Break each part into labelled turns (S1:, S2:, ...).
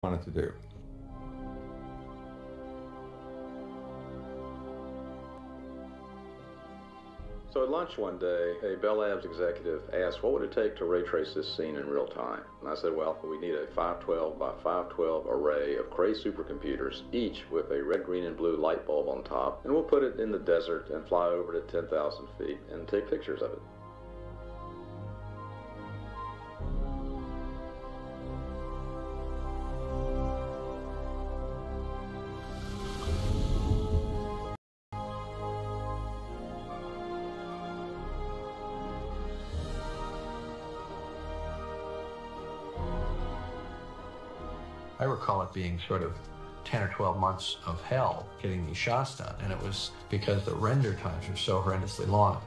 S1: wanted to do.
S2: So at lunch one day, a Bell Labs executive asked, what would it take to ray trace this scene in real time? And I said, well, we need a 512 by 512 array of Cray supercomputers, each with a red, green, and blue light bulb on top, and we'll put it in the desert and fly over to 10,000 feet and take pictures of it.
S3: I recall it being sort of 10 or 12 months of hell getting these shots done, and it was because the render times were so horrendously long.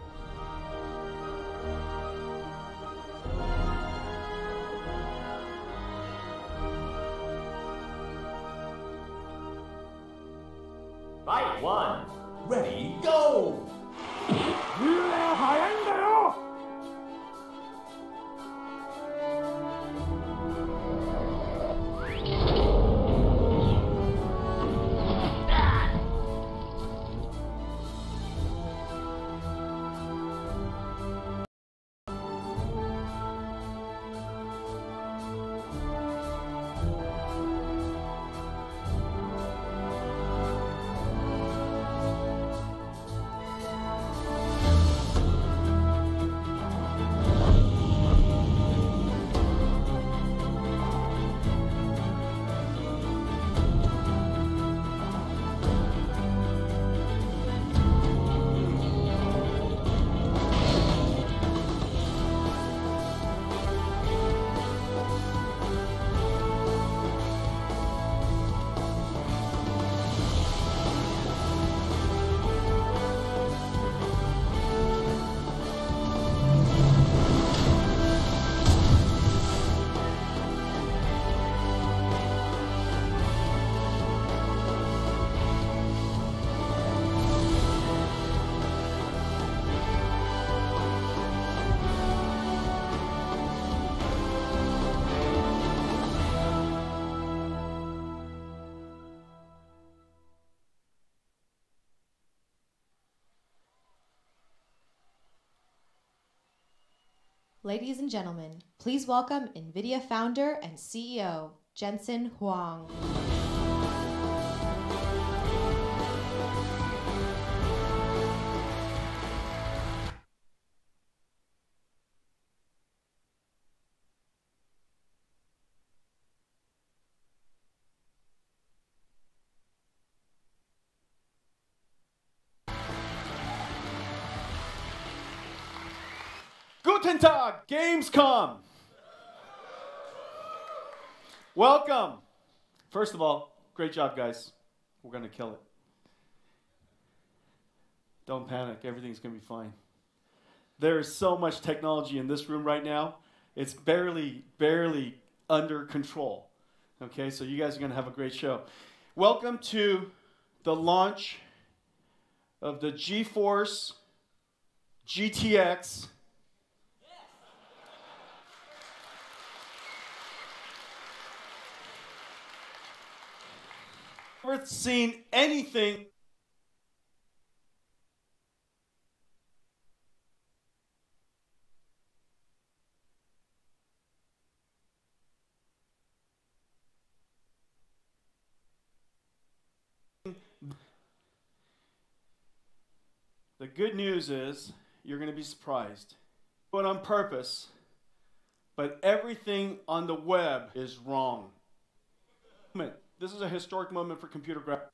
S4: Fight one, ready, go!
S5: Ladies and gentlemen, please welcome NVIDIA founder and CEO, Jensen Huang.
S6: Guten Tag, Gamescom! Welcome! First of all, great job, guys. We're going to kill it. Don't panic. Everything's going to be fine. There is so much technology in this room right now. It's barely under control. Okay, so you guys are going to have a great show. Welcome to the launch of the GeForce GTX. Never seen anything The good news is you're going to be surprised. But on purpose, but everything on the web is wrong. This is a historic moment for computer graphics.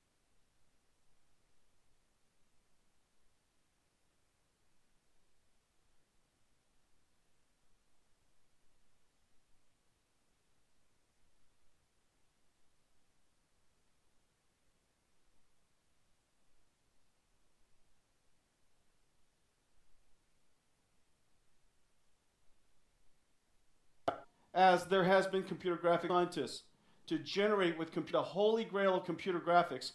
S6: As there has been computer graphics scientists to generate with the holy grail of computer graphics.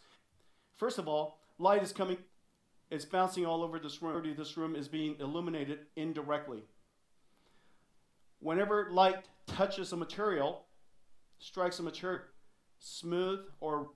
S6: First of all, light is coming, it's bouncing all over this room. This room is being illuminated indirectly. Whenever light touches a material, strikes a material, smooth or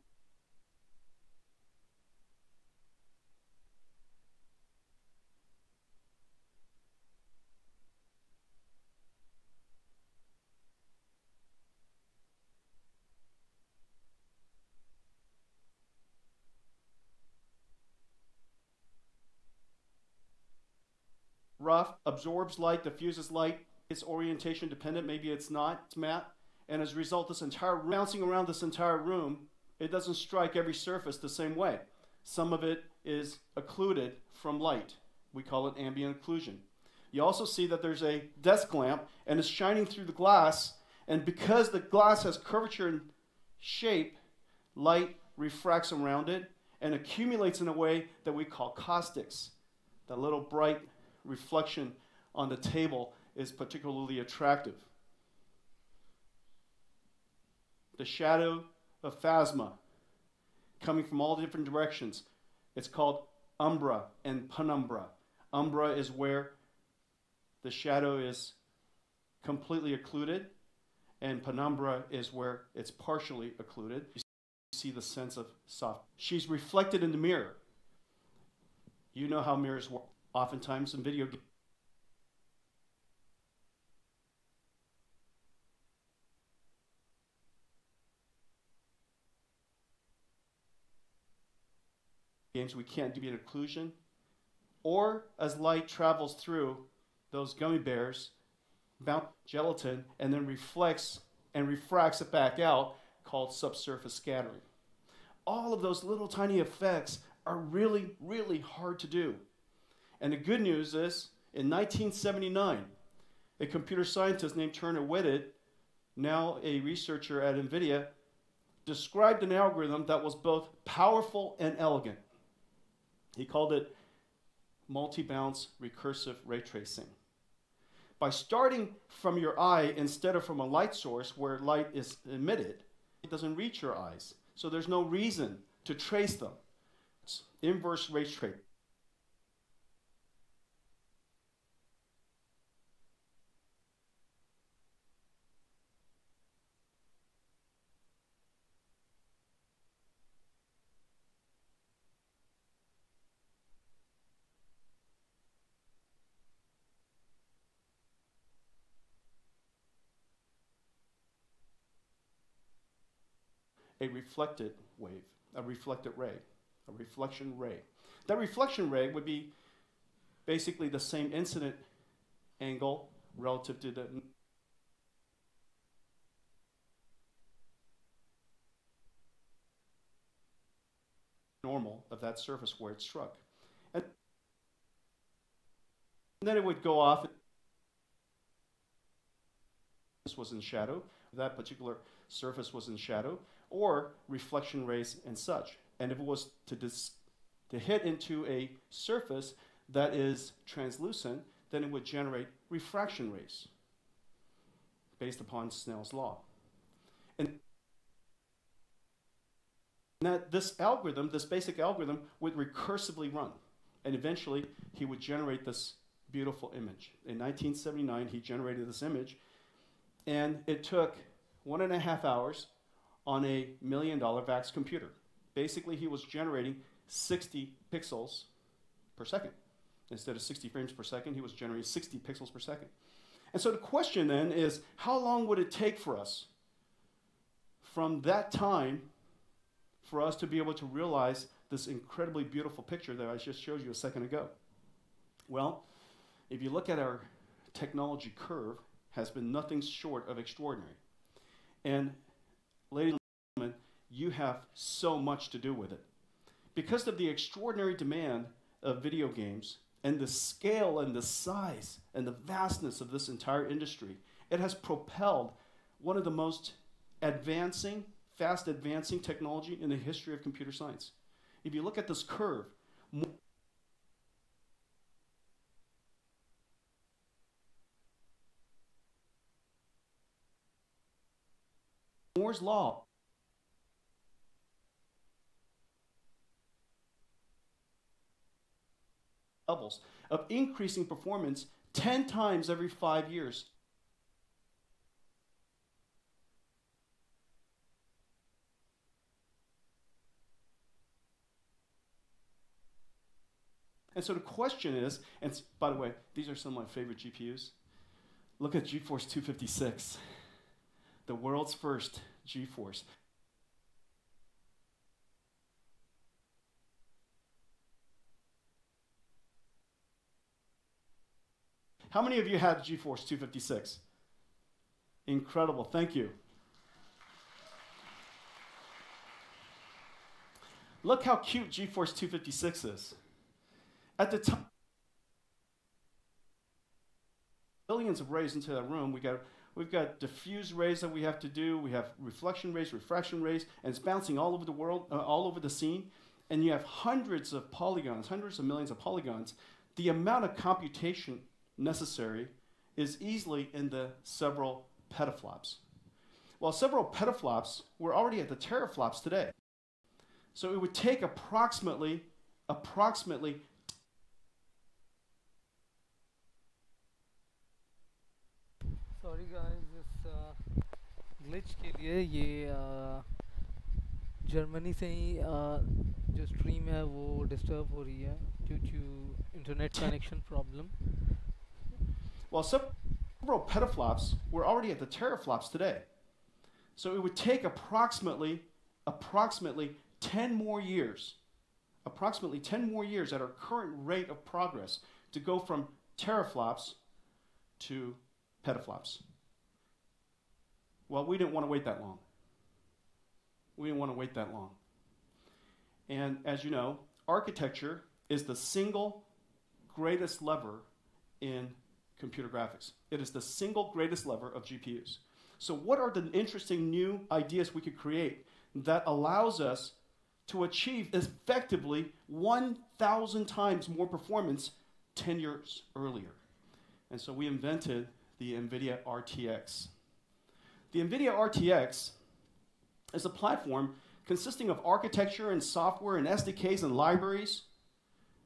S6: rough, absorbs light, diffuses light, it's orientation dependent, maybe it's not, it's matte, and as a result, this entire room, bouncing around this entire room, it doesn't strike every surface the same way. Some of it is occluded from light. We call it ambient occlusion. You also see that there's a desk lamp, and it's shining through the glass, and because the glass has curvature and shape, light refracts around it and accumulates in a way that we call caustics. That little bright reflection on the table is particularly attractive. The shadow of phasma coming from all different directions. It's called umbra and penumbra. Umbra is where the shadow is completely occluded, and penumbra is where it's partially occluded. You see the sense of soft. She's reflected in the mirror. You know how mirrors work. Oftentimes in video games, we can't do an occlusion, or as light travels through those gummy bears, bounce gelatin, and then reflects and refracts it back out, called subsurface scattering. All of those little tiny effects are really, really hard to do. And the good news is, in 1979, a computer scientist named Turner Whitted, now a researcher at NVIDIA, described an algorithm that was both powerful and elegant. He called it multi-bounce recursive ray tracing. By starting from your eye instead of from a light source where light is emitted, it doesn't reach your eyes. So there's no reason to trace them. It's inverse ray tracing. A reflected wave, a reflected ray, a reflection ray. That reflection ray would be basically the same incident angle relative to the normal of that surface where it struck. And then it would go off. This was in shadow. That particular surface was in shadow, or reflection rays and such. And if it was to hit into a surface that is translucent, then it would generate refraction rays based upon Snell's law. And that this algorithm, this basic algorithm, would recursively run. And eventually, he would generate this beautiful image. In 1979, he generated this image, and it took 1.5 hours on a $1 million VAX computer. Basically, he was generating 60 pixels per second. Instead of 60 frames per second, he was generating 60 pixels per second. And so the question then is, how long would it take for us from that time for us to be able to realize this incredibly beautiful picture that I just showed you a second ago? Well, if you look at our technology curve, has been nothing short of extraordinary. And ladies and gentlemen, you have so much to do with it. Because of the extraordinary demand of video games and the scale and the size and the vastness of this entire industry, it has propelled one of the most advancing, fast advancing technology in the history of computer science. If you look at this curve, Moore's law levels of increasing performance 10 times every 5 years. And so the question is, and by the way, these are some of my favorite GPUs. Look at GeForce 256, the world's first GeForce. How many of you had GeForce 256? Incredible, thank you. Look how cute GeForce 256 is. At the time, billions of rays into that room. We've got diffuse rays that we have to do. We have reflection rays, refraction rays, and it's bouncing all over the world, all over the scene. And you have hundreds of polygons, hundreds of millions of polygons. The amount of computation necessary is easily in the several petaflops. Well, several petaflops, we're already at the teraflops today. So it would take approximately
S1: Sorry guys, इस glitch के लिए ये Germany से ही जो stream है वो disturb हो रही है due to internet connection problem.
S6: Well, several petaflops, we're already at the teraflops today. So it would take approximately 10 more years, approximately 10 more years at our current rate of progress to go from teraflops to petaflops. Well, we didn't want to wait that long. We didn't want to wait that long. And as you know, architecture is the single greatest lever in computer graphics. It is the single greatest lever of GPUs. So what are the interesting new ideas we could create that allows us to achieve effectively 1,000 times more performance 10 years earlier? And so we invented the NVIDIA RTX. The NVIDIA RTX is a platform consisting of architecture and software and SDKs and libraries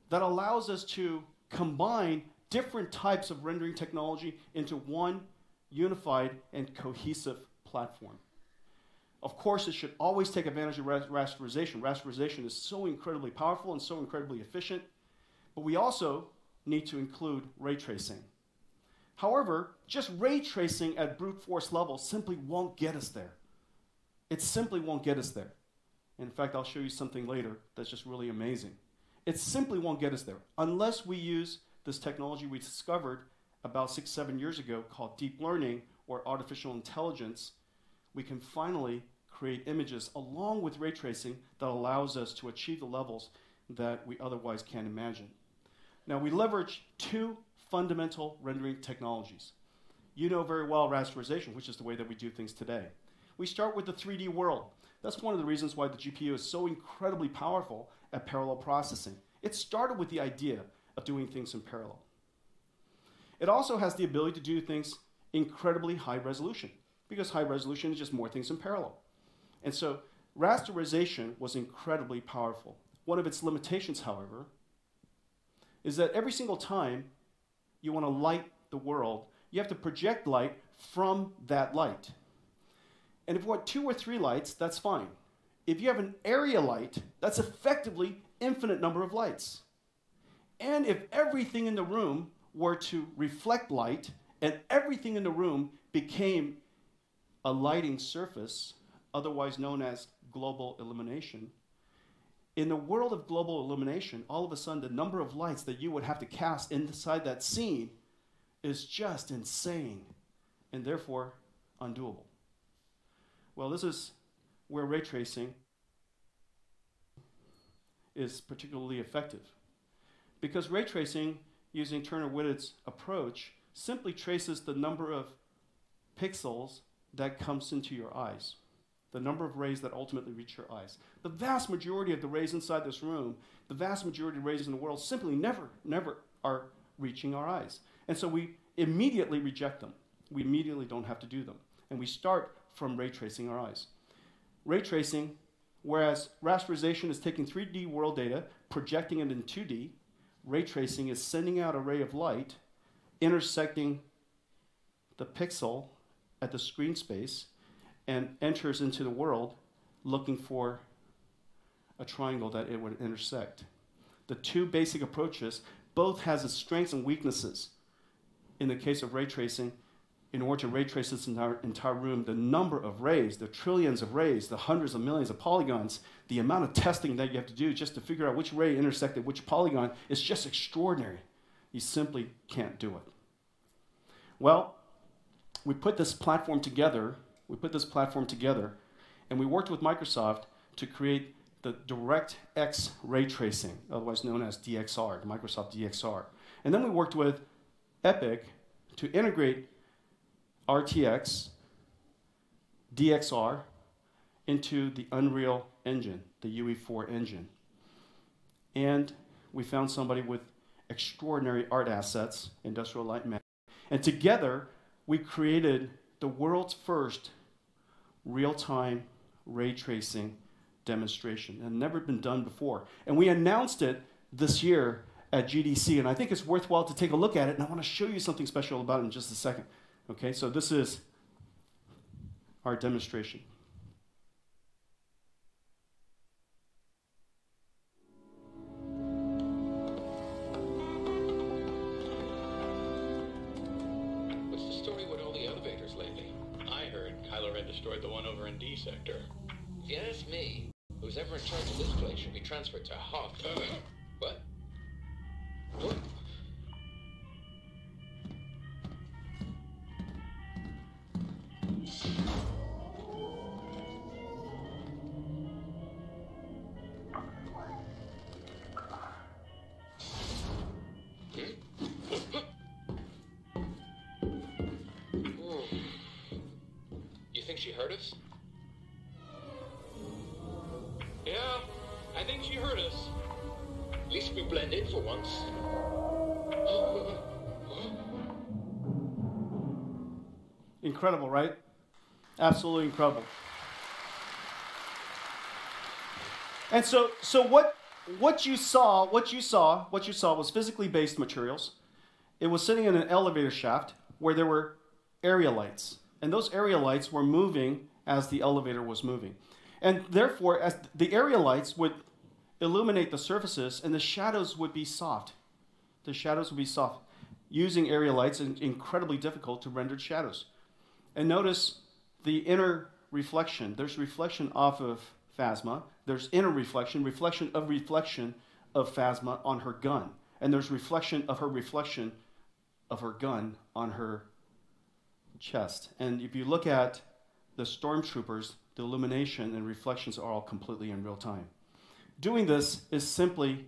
S6: that allows us to combine different types of rendering technology into one unified and cohesive platform. Of course, it should always take advantage of rasterization. Rasterization is so incredibly powerful and so incredibly efficient, but we also need to include ray tracing. However, just ray tracing at brute force level simply won't get us there. It simply won't get us there. In fact, I'll show you something later that's just really amazing. It simply won't get us there unless we use this technology we discovered about 6-7 years ago called deep learning or artificial intelligence. We can finally create images along with ray tracing that allows us to achieve the levels that we otherwise can't imagine. Now, we leverage two fundamental rendering technologies. You know very well rasterization, which is the way that we do things today. We start with the 3D world. That's one of the reasons why the GPU is so incredibly powerful at parallel processing. It started with the idea of doing things in parallel. It also has the ability to do things incredibly high resolution, because high resolution is just more things in parallel. And so rasterization was incredibly powerful. One of its limitations, however, is that every single time you want to light the world, you have to project light from that light. And if you want 2 or 3 lights, that's fine. If you have an area light, that's effectively infinite number of lights. And if everything in the room were to reflect light, and everything in the room became a lighting surface, otherwise known as global illumination, in the world of global illumination, all of a sudden the number of lights that you would have to cast inside that scene is just insane, and therefore undoable. Well, this is where ray tracing is particularly effective. Because ray tracing, using Turner-Whitted's approach, simply traces the number of pixels that comes into your eyes, the number of rays that ultimately reach your eyes. The vast majority of the rays inside this room, the vast majority of rays in the world simply never are reaching our eyes. And so we immediately reject them. We immediately don't have to do them. And we start from ray tracing our eyes. Ray tracing, whereas rasterization is taking 3D world data, projecting it in 2D, ray tracing is sending out a ray of light, intersecting the pixel at the screen space, and enters into the world looking for a triangle that it would intersect. the two basic approaches, both has its strengths and weaknesses. In the case of ray tracing, in order to ray trace this entire room, the number of rays, the trillions of rays, the hundreds of millions of polygons, the amount of testing that you have to do just to figure out which ray intersected which polygon is just extraordinary. You simply can't do it. Well, we put this platform together, and we worked with Microsoft to create the DirectX ray tracing, otherwise known as DXR, the Microsoft DXR. And then we worked with Epic to integrate RTX, DXR into the Unreal Engine, the UE4 engine. And we found somebody with extraordinary art assets, Industrial Light and Magic. And together, we created the world's first real-time ray tracing demonstration. It had never been done before. And we announced it this year at GDC, and I think it's worthwhile to take a look at it, and I want to show you something special about it in just a second. Okay, so this is our demonstration.
S7: What's the story with all the elevators lately? I heard Kylo Ren destroyed the one over in D sector. If you ask me, who's ever in charge of this place should be transferred to Hoth. What? What? You think she heard us? Yeah, I think she heard us. At least we blend in for once.
S6: Incredible, right? Absolutely incredible. And so what you saw was physically based materials. It was sitting in an elevator shaft where there were area lights. And those area lights were moving as the elevator was moving. And therefore, as the area lights would illuminate the surfaces and the shadows would be soft. The shadows would be soft. Using area lights is incredibly difficult to render shadows. And notice the inner reflection. There's reflection off of Phasma. There's inner reflection of Phasma on her gun. And there's reflection of her gun on her chest. And if you look at the stormtroopers, the illumination and reflections are all completely in real time. Doing this is simply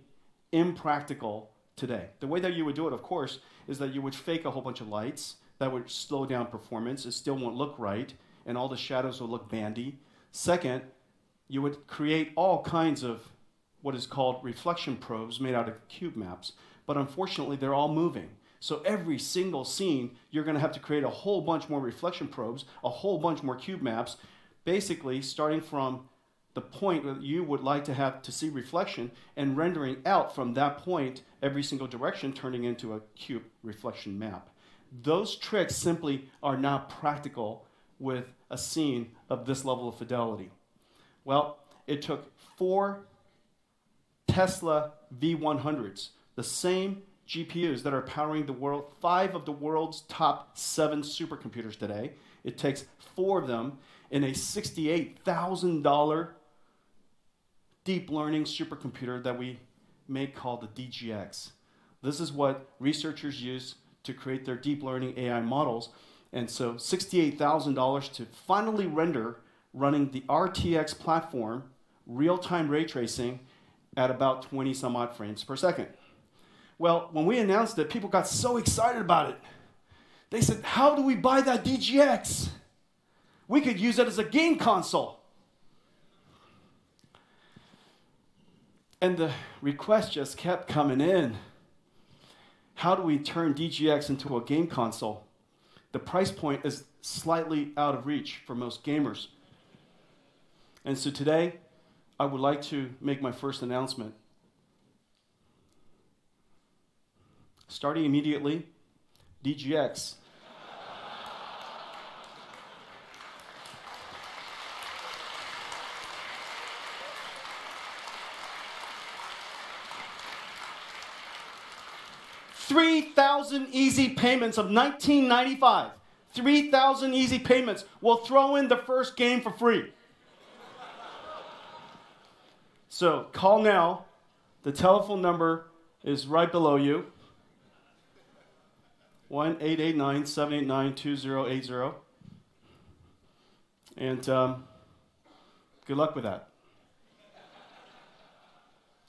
S6: impractical today. The way that you would do it, of course, is that you would fake a whole bunch of lights. That would slow down performance. It still won't look right, and all the shadows will look bandy. Second, you would create all kinds of what is called reflection probes made out of cube maps. But unfortunately, they're all moving. So every single scene, you're going to have to create a whole bunch more reflection probes, a whole bunch more cube maps, basically starting from the point that you would like to have to see reflection and rendering out from that point every single direction, turning into a cube reflection map. Those tricks simply are not practical with a scene of this level of fidelity. Well, it took 4 Tesla V100s, the same GPUs that are powering the world, 5 of the world's top 7 supercomputers today. It takes 4 of them in a $68,000 deep learning supercomputer that we make called the DGX. This is what researchers use to create their deep learning AI models. And so $68,000 to finally render running the RTX platform, real-time ray tracing at about 20 some odd frames per second. Well, when we announced it, people got so excited about it. They said, how do we buy that DGX? We could use it as a game console. And the requests just kept coming in. How do we turn DGX into a game console? The price point is slightly out of reach for most gamers. And so today, I would like to make my first announcement. Starting immediately, DGX 3,000 easy payments of $19.95. 3,000 easy payments. We'll throw in the first game for free. So call now. The telephone number is right below you. 1-889-789-2080. And good luck with that.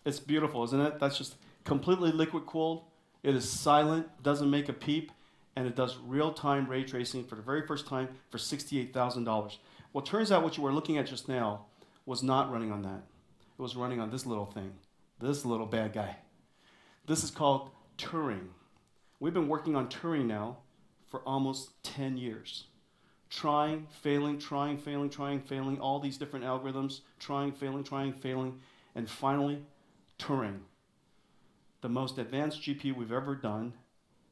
S6: It's beautiful, isn't it? That's just completely liquid cooled. It is silent, doesn't make a peep, and it does real-time ray tracing for the very first time for $68,000. Well, it turns out what you were looking at just now was not running on that. It was running on this little thing, this little bad guy. This is called Turing. We've been working on Turing now for almost 10 years. Trying, failing, all these different algorithms, trying, failing, and finally, Turing. The most advanced GPU we've ever done,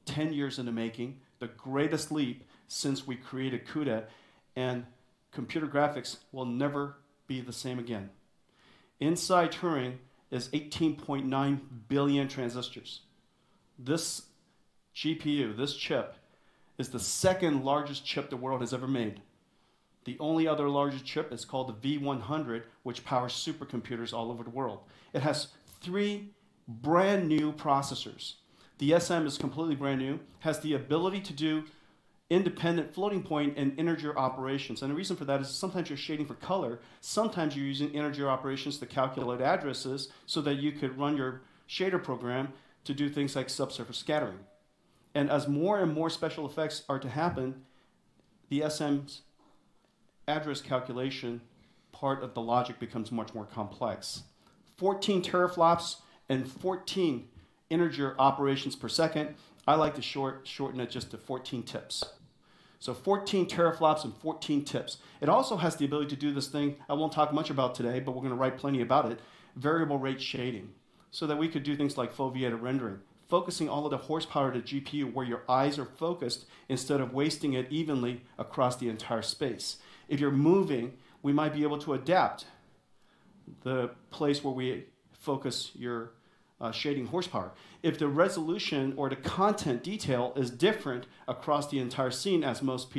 S6: 10 years in the making, the greatest leap since we created CUDA, and computer graphics will never be the same again. Inside Turing is 18.9 billion transistors. This GPU, this chip, is the second largest chip the world has ever made. The only other largest chip is called the V100, which powers supercomputers all over the world. It has 3 brand new processors. The SM is completely brand new, has the ability to do independent floating point and integer operations. And the reason for that is sometimes you're shading for color, sometimes you're using integer operations to calculate addresses so that you could run your shader program to do things like subsurface scattering. And as more and more special effects are to happen, the SM's address calculation part of the logic becomes much more complex. 14 teraflops and 14 integer operations per second. I like to shorten it just to 14 tips. So 14 teraflops and 14 tips. It also has the ability to do this thing I won't talk much about today, but we're going to write plenty about it, variable rate shading, so that we could do things like foveated rendering, focusing all of the horsepower to the GPU where your eyes are focused instead of wasting it evenly across the entire space. If you're moving, we might be able to adapt the place where we focus your shading horsepower. If the resolution or the content detail is different across the entire scene, as most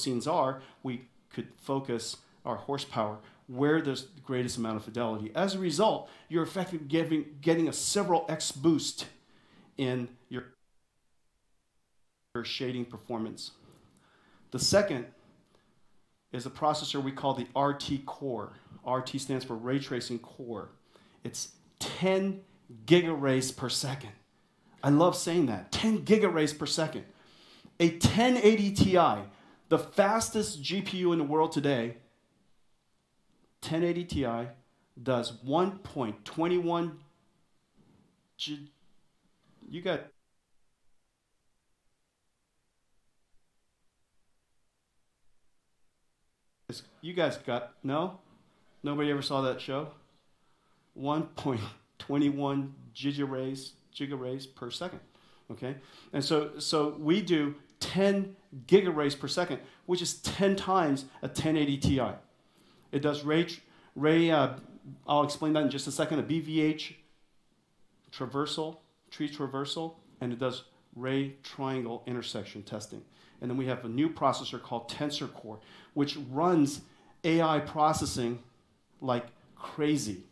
S6: scenes are, we could focus our horsepower where there's the greatest amount of fidelity. As a result, you're effectively getting a several X boost in your shading performance. The second is a processor we call the RT core. RT stands for ray tracing core. It's 10 gigaраys per second. I love saying that, 10 gigaраys per second. A 1080 Ti, the fastest GPU in the world today, 1080 Ti does 1.21 you got you guys got no? Nobody ever saw that show? 1.21 gigaраys per second. Okay? And so we do 10 gigaраys per second, which is 10 times a 1080 Ti. It does I'll explain that in just a second, a BVH traversal, tree traversal, and it does ray triangle intersection testing. And then we have a new processor called Tensor Core, which runs AI processing like crazy.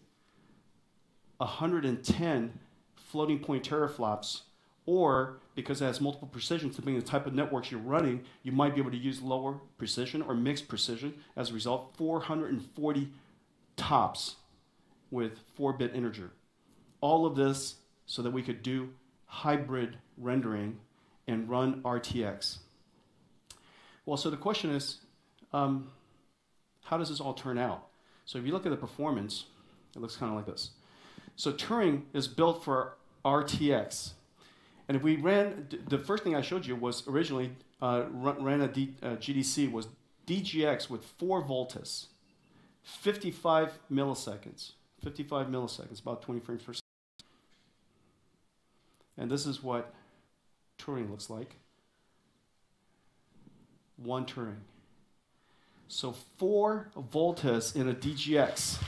S6: 110 floating point teraflops, or because it has multiple precisions, depending on the type of networks you're running, you might be able to use lower precision or mixed precision. As a result, 440 tops with 4-bit integer. All of this so that we could do hybrid rendering and run RTX. Well, so the question is, how does this all turn out? So if you look at the performance, it looks kind of like this. So Turing is built for RTX. And if we ran, the first thing I showed you was originally ran a GDC was DGX with 4 volts, 55 milliseconds, about 20 frames per second. And this is what Turing looks like. 1 Turing. So 4 volts in a DGX.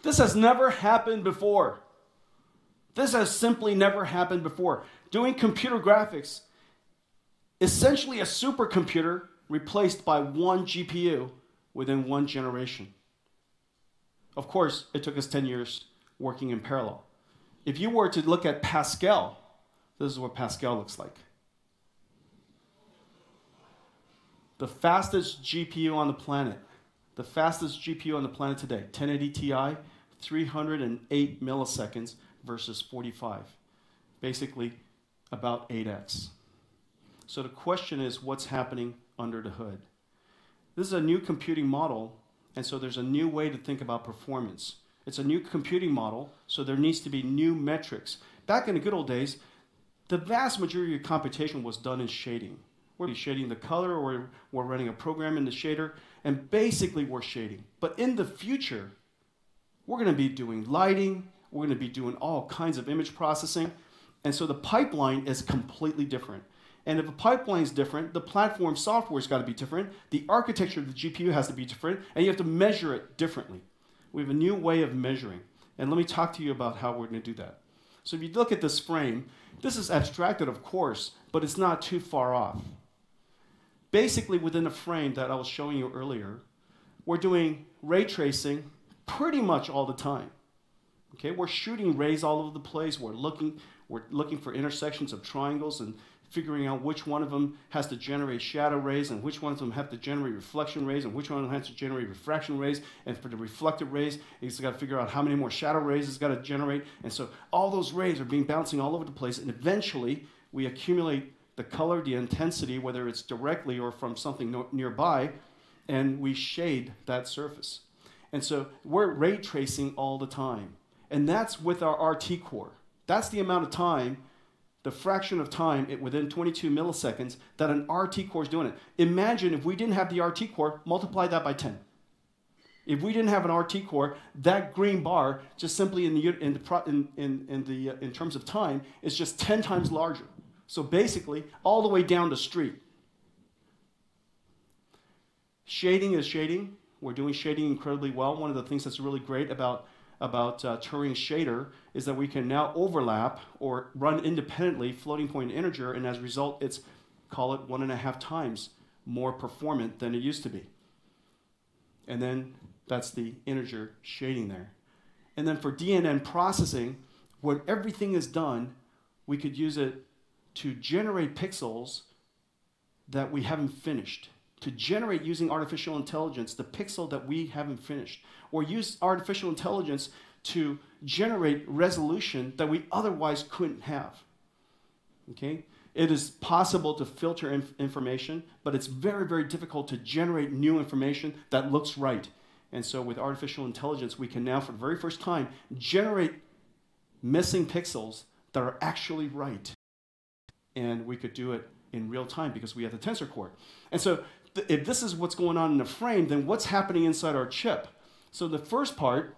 S6: This has never happened before. This has simply never happened before. Doing computer graphics, essentially a supercomputer replaced by one GPU within one generation. Of course, it took us 10 years working in parallel. If you were to look at Pascal, this is what Pascal looks like. The fastest GPU on the planet. The fastest GPU on the planet today, 1080 Ti, 308 milliseconds versus 45. Basically, about 8x. So the question is, what's happening under the hood? This is a new computing model, and so there's a new way to think about performance. It's a new computing model, so there needs to be new metrics. Back in the good old days, the vast majority of computation was done in shading. We're shading the color, or we're running a program in the shader, and basically we're shading. But in the future, we're going to be doing lighting, we're going to be doing all kinds of image processing, and so the pipeline is completely different. And if the pipeline is different, the platform software's got to be different, the architecture of the GPU has to be different, and you have to measure it differently. We have a new way of measuring, and let me talk to you about how we're going to do that. So if you look at this frame, this is abstracted, of course, but it's not too far off. Basically, within the frame that I was showing you earlier, we're doing ray tracing pretty much all the time. Okay, we're shooting rays all over the place. We're looking for intersections of triangles and figuring out which one of them has to generate shadow rays and which one of them have to generate reflection rays and which one of them has to generate refraction rays. And for the reflected rays, it's got to figure out how many more shadow rays it's got to generate. And so all those rays are being bouncing all over the place, and eventually we accumulate the color, the intensity, whether it's directly or from something nearby, and we shade that surface. And so we're ray tracing all the time. And that's with our RT core. That's the amount of time, the fraction of time within 22 milliseconds that an RT core is doing it. Imagine if we didn't have the RT core, multiply that by 10. If we didn't have an RT core, that green bar, just simply in terms of time, is just 10 times larger. So basically, all the way down the street. Shading is shading. We're doing shading incredibly well. One of the things that's really great about Turing shader is that we can now overlap or run independently floating point integer, and as a result, it's, call it 1.5 times more performant than it used to be. And then that's the integer shading there. And then for DNN processing, when everything is done, we could use it to generate pixels that we haven't finished, to generate using artificial intelligence the pixel that we haven't finished, or use artificial intelligence to generate resolution that we otherwise couldn't have. Okay? It is possible to filter information, but it's very, very difficult to generate new information that looks right. And so with artificial intelligence, we can now, for the very first time, generate missing pixels that are actually right. And we could do it in real time because we have the tensor core. And so if this is what's going on in the frame, then what's happening inside our chip? So the first part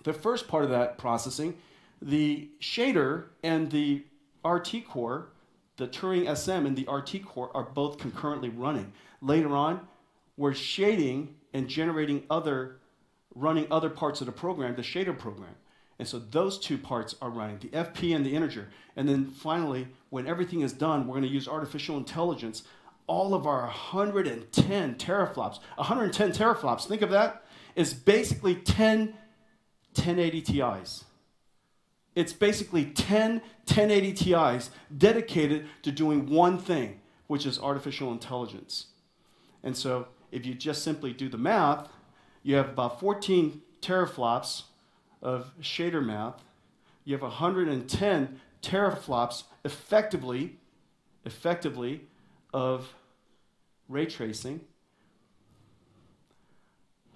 S6: of that processing, the shader and the RT core, the Turing SM and the RT core are both concurrently running. Later on, we're shading and running other parts of the program, the shader program. And so those two parts are running, the FP and the integer. And then finally, when everything is done, we're going to use artificial intelligence. All of our 110 teraflops, 110 teraflops, think of that, is basically 10 1080 Ti's. It's basically 10 1080 Ti's dedicated to doing one thing, which is artificial intelligence. And so if you just simply do the math, you have about 14 teraflops of shader math. You have 110 teraflops effectively of ray tracing.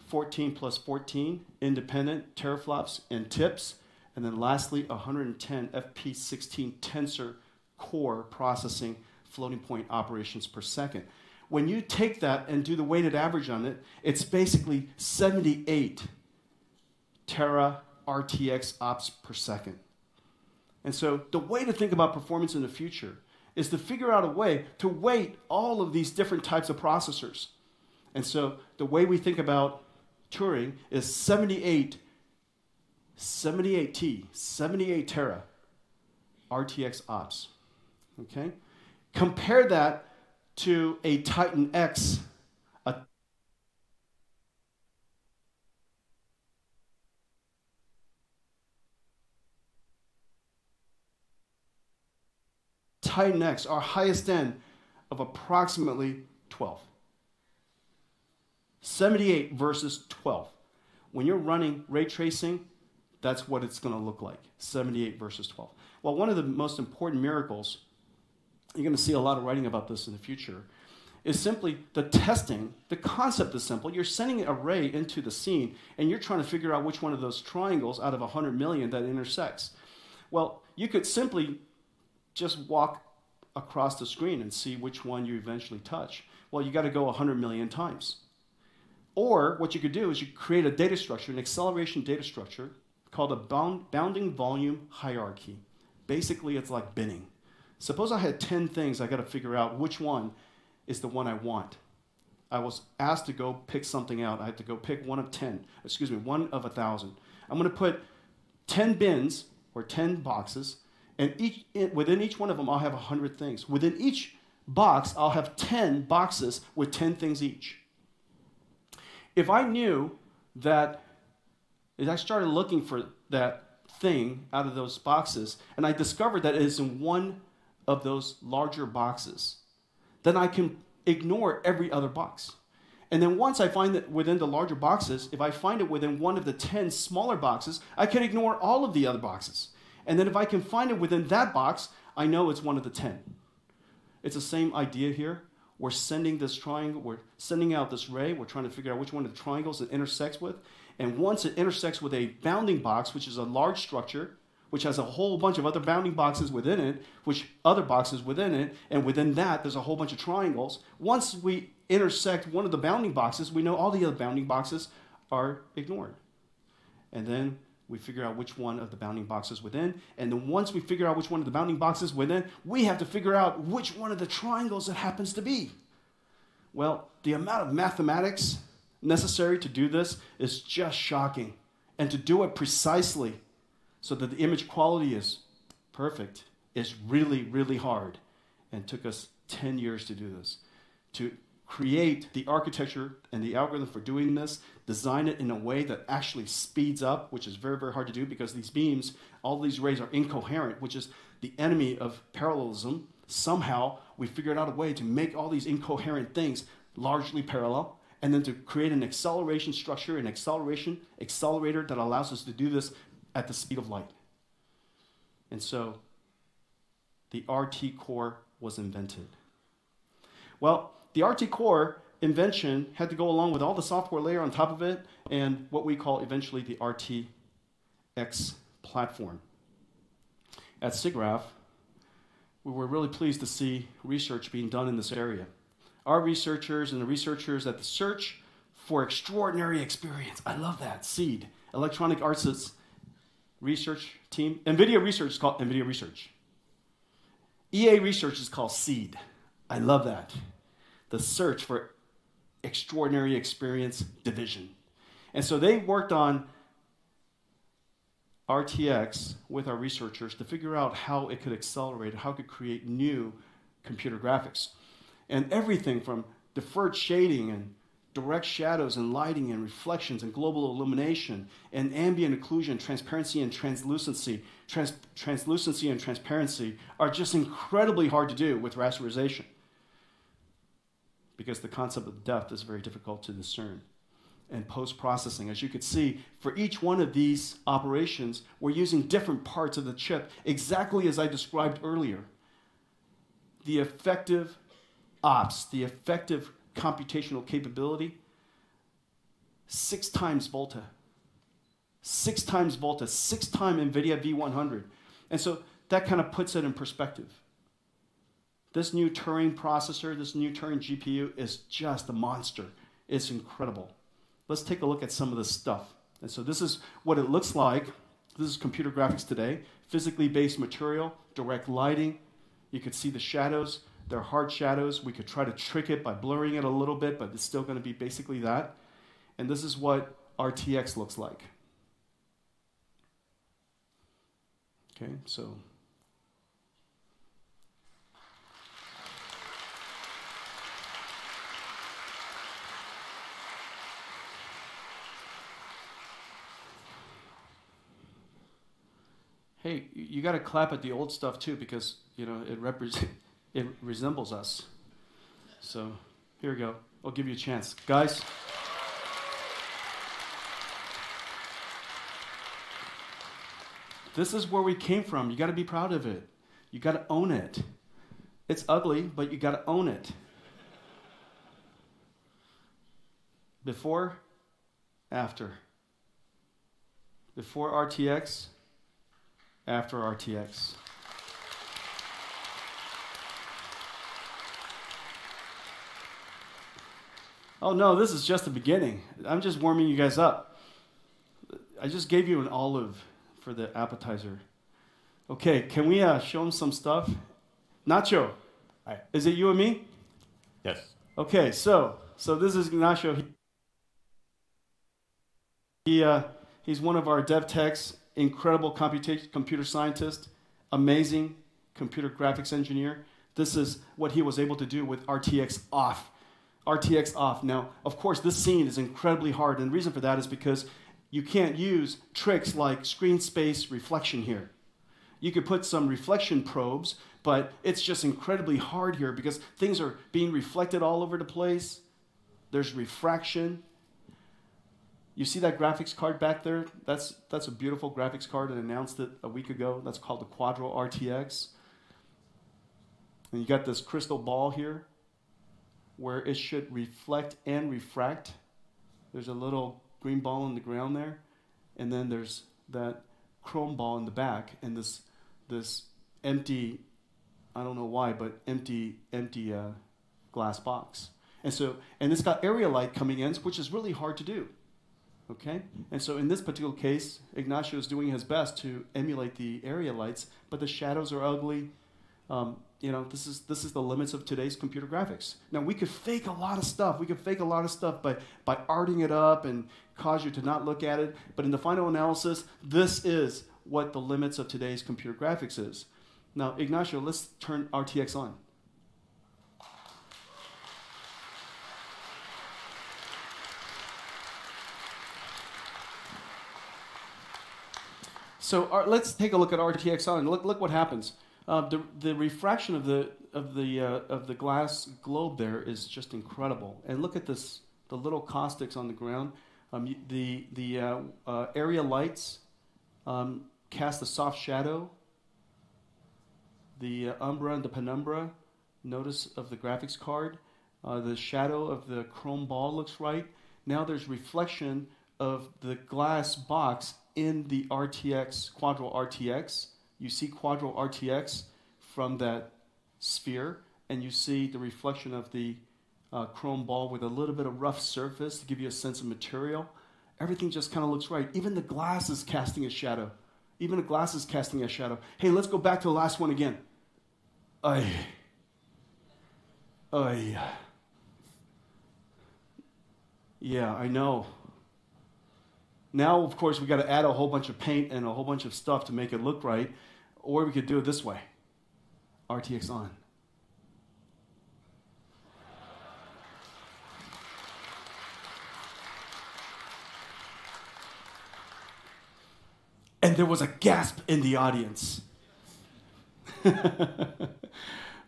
S6: 14 plus 14 independent teraflops and TIPS. And then lastly, 110 FP16 tensor core processing floating point operations per second. When you take that and do the weighted average on it, it's basically 78 tera RTX ops per second. And so the way to think about performance in the future is to figure out a way to weight all of these different types of processors. And so the way we think about Turing is 78 78T, 78 tera RTX ops. Okay? Compare that to a Titan X, a Titan X, our highest end of approximately 12. 78 versus 12. When you're running ray tracing, that's what it's going to look like, 78 versus 12. Well, one of the most important miracles, you're going to see a lot of writing about this in the future, is simply the testing. The concept is simple. You're sending an array into the scene, and you're trying to figure out which one of those triangles out of 100 million that intersects. Well, you could simply just walk across the screen and see which one you eventually touch. Well, you got to go 100 million times. Or what you could do is you create a data structure, an acceleration data structure, called a bounding volume hierarchy. Basically, it's like binning. Suppose I had 10 things I got to figure out which one is the one I want. I was asked to go pick something out. I had to go pick one of 10, excuse me, one of 1,000. I'm going to put 10 bins or 10 boxes, and within each one of them, I'll have 100 things. Within each box, I'll have 10 boxes with 10 things each. If I knew that, if I started looking for that thing out of those boxes, and I discovered that it is in one of those larger boxes, then I can ignore every other box. And then once I find that within the larger boxes, if I find it within one of the 10 smaller boxes, I can ignore all of the other boxes. And then if I can find it within that box, I know it's one of the 10. It's the same idea here. We're sending this triangle, we're sending out this ray, we're trying to figure out which one of the triangles it intersects with. And once it intersects with a bounding box, which is a large structure, which has a whole bunch of other bounding boxes within it, which other boxes within it, and within that there's a whole bunch of triangles. Once we intersect one of the bounding boxes, we know all the other bounding boxes are ignored. And then we figure out which one of the bounding boxes within, and then once we figure out which one of the bounding boxes within, we have to figure out which one of the triangles it happens to be. Well, the amount of mathematics necessary to do this is just shocking. And to do it precisely so that the image quality is perfect is really, really hard. And took us 10 years to do this. To create the architecture and the algorithm for doing this, design it in a way that actually speeds up, which is very, very hard to do because these beams, all these rays are incoherent, which is the enemy of parallelism. Somehow, we figured out a way to make all these incoherent things largely parallel, and then to create an acceleration structure, an acceleration accelerator that allows us to do this at the speed of light. And so, the RT core was invented. Well, the RT core invention had to go along with all the software layer on top of it and what we call eventually the RTX platform. At SIGGRAPH, we were really pleased to see research being done in this area. Our researchers and the researchers at the Search for Extraordinary Experience, I love that, SEED, Electronic Arts research team. NVIDIA research is called NVIDIA Research. EA research is called SEED. I love that. The Search for Extraordinary Experience Division. And so they worked on RTX with our researchers to figure out how it could accelerate, how it could create new computer graphics. And everything from deferred shading and direct shadows and lighting and reflections and global illumination and ambient occlusion, transparency and translucency. Translucency and transparency are just incredibly hard to do with rasterization because the concept of depth is very difficult to discern. And post-processing, as you could see, for each one of these operations, we're using different parts of the chip, exactly as I described earlier. The effective ops, the effective computational capability, 6 times Volta. 6 times Volta, 6 times NVIDIA V100. And so that kind of puts it in perspective. This new Turing processor, this new Turing GPU is just a monster. It's incredible. Let's take a look at some of this stuff. And so this is what it looks like. This is computer graphics today. Physically based material, direct lighting. You could see the shadows. They're hard shadows. We could try to trick it by blurring it a little bit, but it's still going to be basically that. And this is what RTX looks like. Okay, so hey, you got to clap at the old stuff too, because you know it resembles us. So here we go. I'll give you a chance, guys. This is where we came from. You got to be proud of it. You got to own it. It's ugly, but you got to own it. Before, after. Before RTX, after RTX. Oh no, this is just the beginning. I'm just warming you guys up. I just gave you an olive for the appetizer. Okay, can we show them some stuff? Nacho,
S4: Hi.
S6: Is it you and me?
S4: Yes.
S6: Okay, so this is Nacho. He's one of our dev techs, incredible computer scientist, amazing computer graphics engineer. This is what he was able to do with RTX off. RTX off. Now, of course, this scene is incredibly hard, and the reason for that is because you can't use tricks like screen space reflection here. You could put some reflection probes, but it's just incredibly hard here because things are being reflected all over the place. There's refraction. You see that graphics card back there? That's a beautiful graphics card. I announced it a week ago. That's called the Quadro RTX. And you got this crystal ball here where it should reflect and refract. There's a little green ball on the ground there, and then there's that chrome ball in the back, and this empty, I don't know why, but empty glass box. And it's got area light coming in, which is really hard to do. Okay? And so in this particular case, Ignacio is doing his best to emulate the area lights, but the shadows are ugly. You know, this is the limits of today's computer graphics. Now, we could fake a lot of stuff. We could fake a lot of stuff by arting it up and cause you to not look at it. But in the final analysis, this is what the limits of today's computer graphics is. Now, Ignacio, let's turn RTX on. So let's take a look at RTX on. Look what happens. The refraction of the glass globe there is just incredible. And look at this, the little caustics on the ground. The area lights cast a soft shadow. The umbra and the penumbra, notice of the graphics card. The shadow of the chrome ball looks right. Now there's reflection of the glass box in the RTX, Quadro RTX. You see Quadro RTX from that sphere, and you see the reflection of the chrome ball with a little bit of rough surface to give you a sense of material. Everything just kind of looks right. Even the glass is casting a shadow. Even the glass is casting a shadow. Hey, let's go back to the last one again. Yeah, I know. Now, of course, we got to add a whole bunch of paint and a whole bunch of stuff to make it look right. Or we could do it this way. RTX on. And there was a gasp in the audience.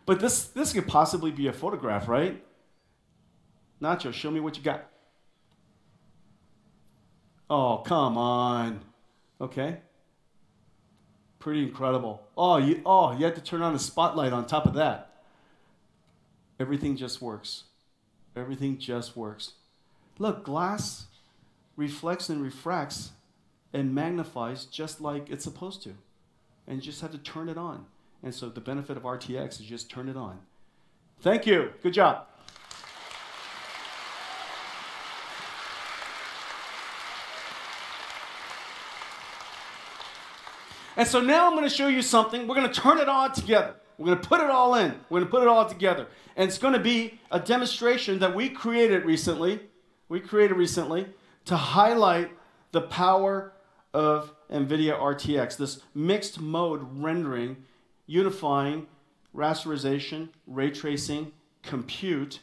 S6: But this could possibly be a photograph, right? Nacho, show me what you got. Oh, come on. Okay. Pretty incredible. Oh, you had to turn on a spotlight on top of that. Everything just works. Everything just works. Look, glass reflects and refracts and magnifies just like it's supposed to. And you just have to turn it on. And so the benefit of RTX is just turn it on. Thank you. Good job. And so now I'm going to show you something. We're going to turn it all together. We're going to put it all in. We're going to put it all together. And it's going to be a demonstration that we created recently. To highlight the power of NVIDIA RTX, this mixed mode rendering, unifying rasterization, ray tracing, compute,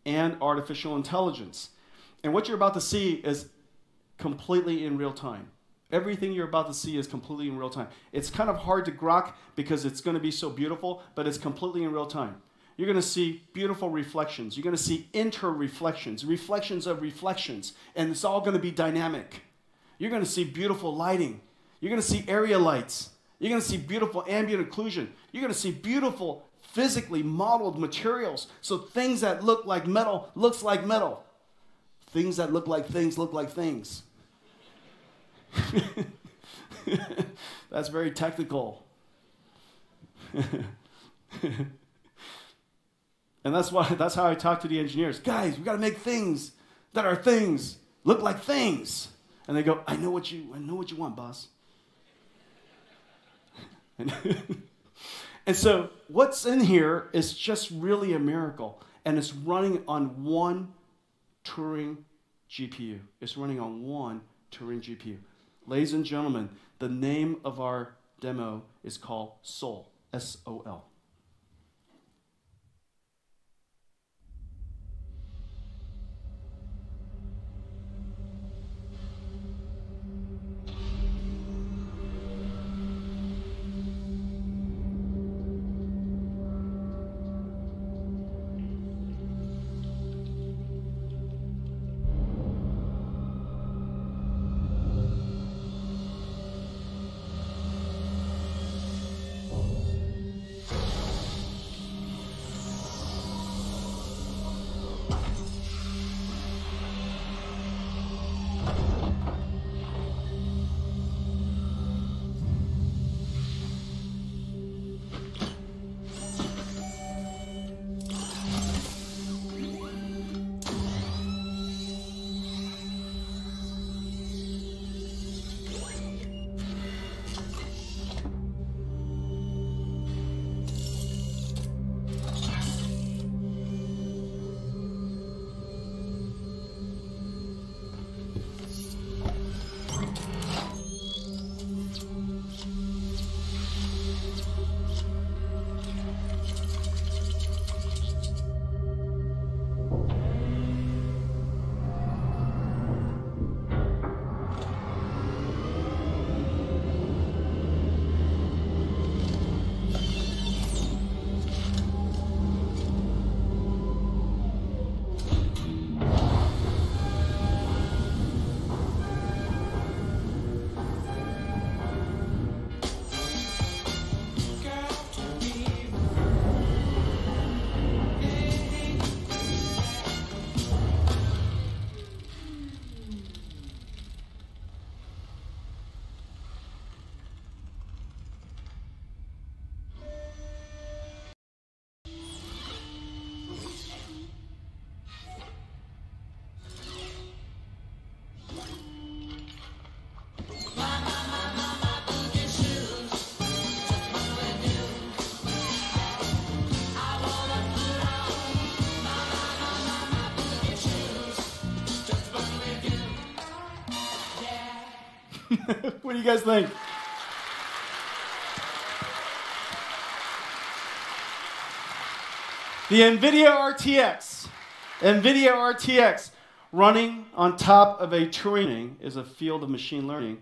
S6: and artificial intelligence. And what you're about to see is completely in real time. Everything you're about to see is completely in real time. It's kind of hard to grok because it's going to be so beautiful, but it's completely in real time. You're going to see beautiful reflections. You're going to see inter-reflections, reflections of reflections, and it's all going to be dynamic. You're going to see beautiful lighting. You're going to see area lights. You're going to see beautiful ambient occlusion. You're going to see beautiful physically modeled materials. So things that look like metal looks like metal. Things that look like things look like things. That's very technical. And that's how I talk to the engineers. Guys, we got to make things that are things look like things. And they go, I know what you want, boss. And so what's in here is just really a miracle. And it's running on one Turing GPU. It's running on one Turing GPU. Ladies and gentlemen, the name of our demo is called Sol, S-O-L. What do you guys think? The NVIDIA RTX running on top of a Turing is a field of machine learning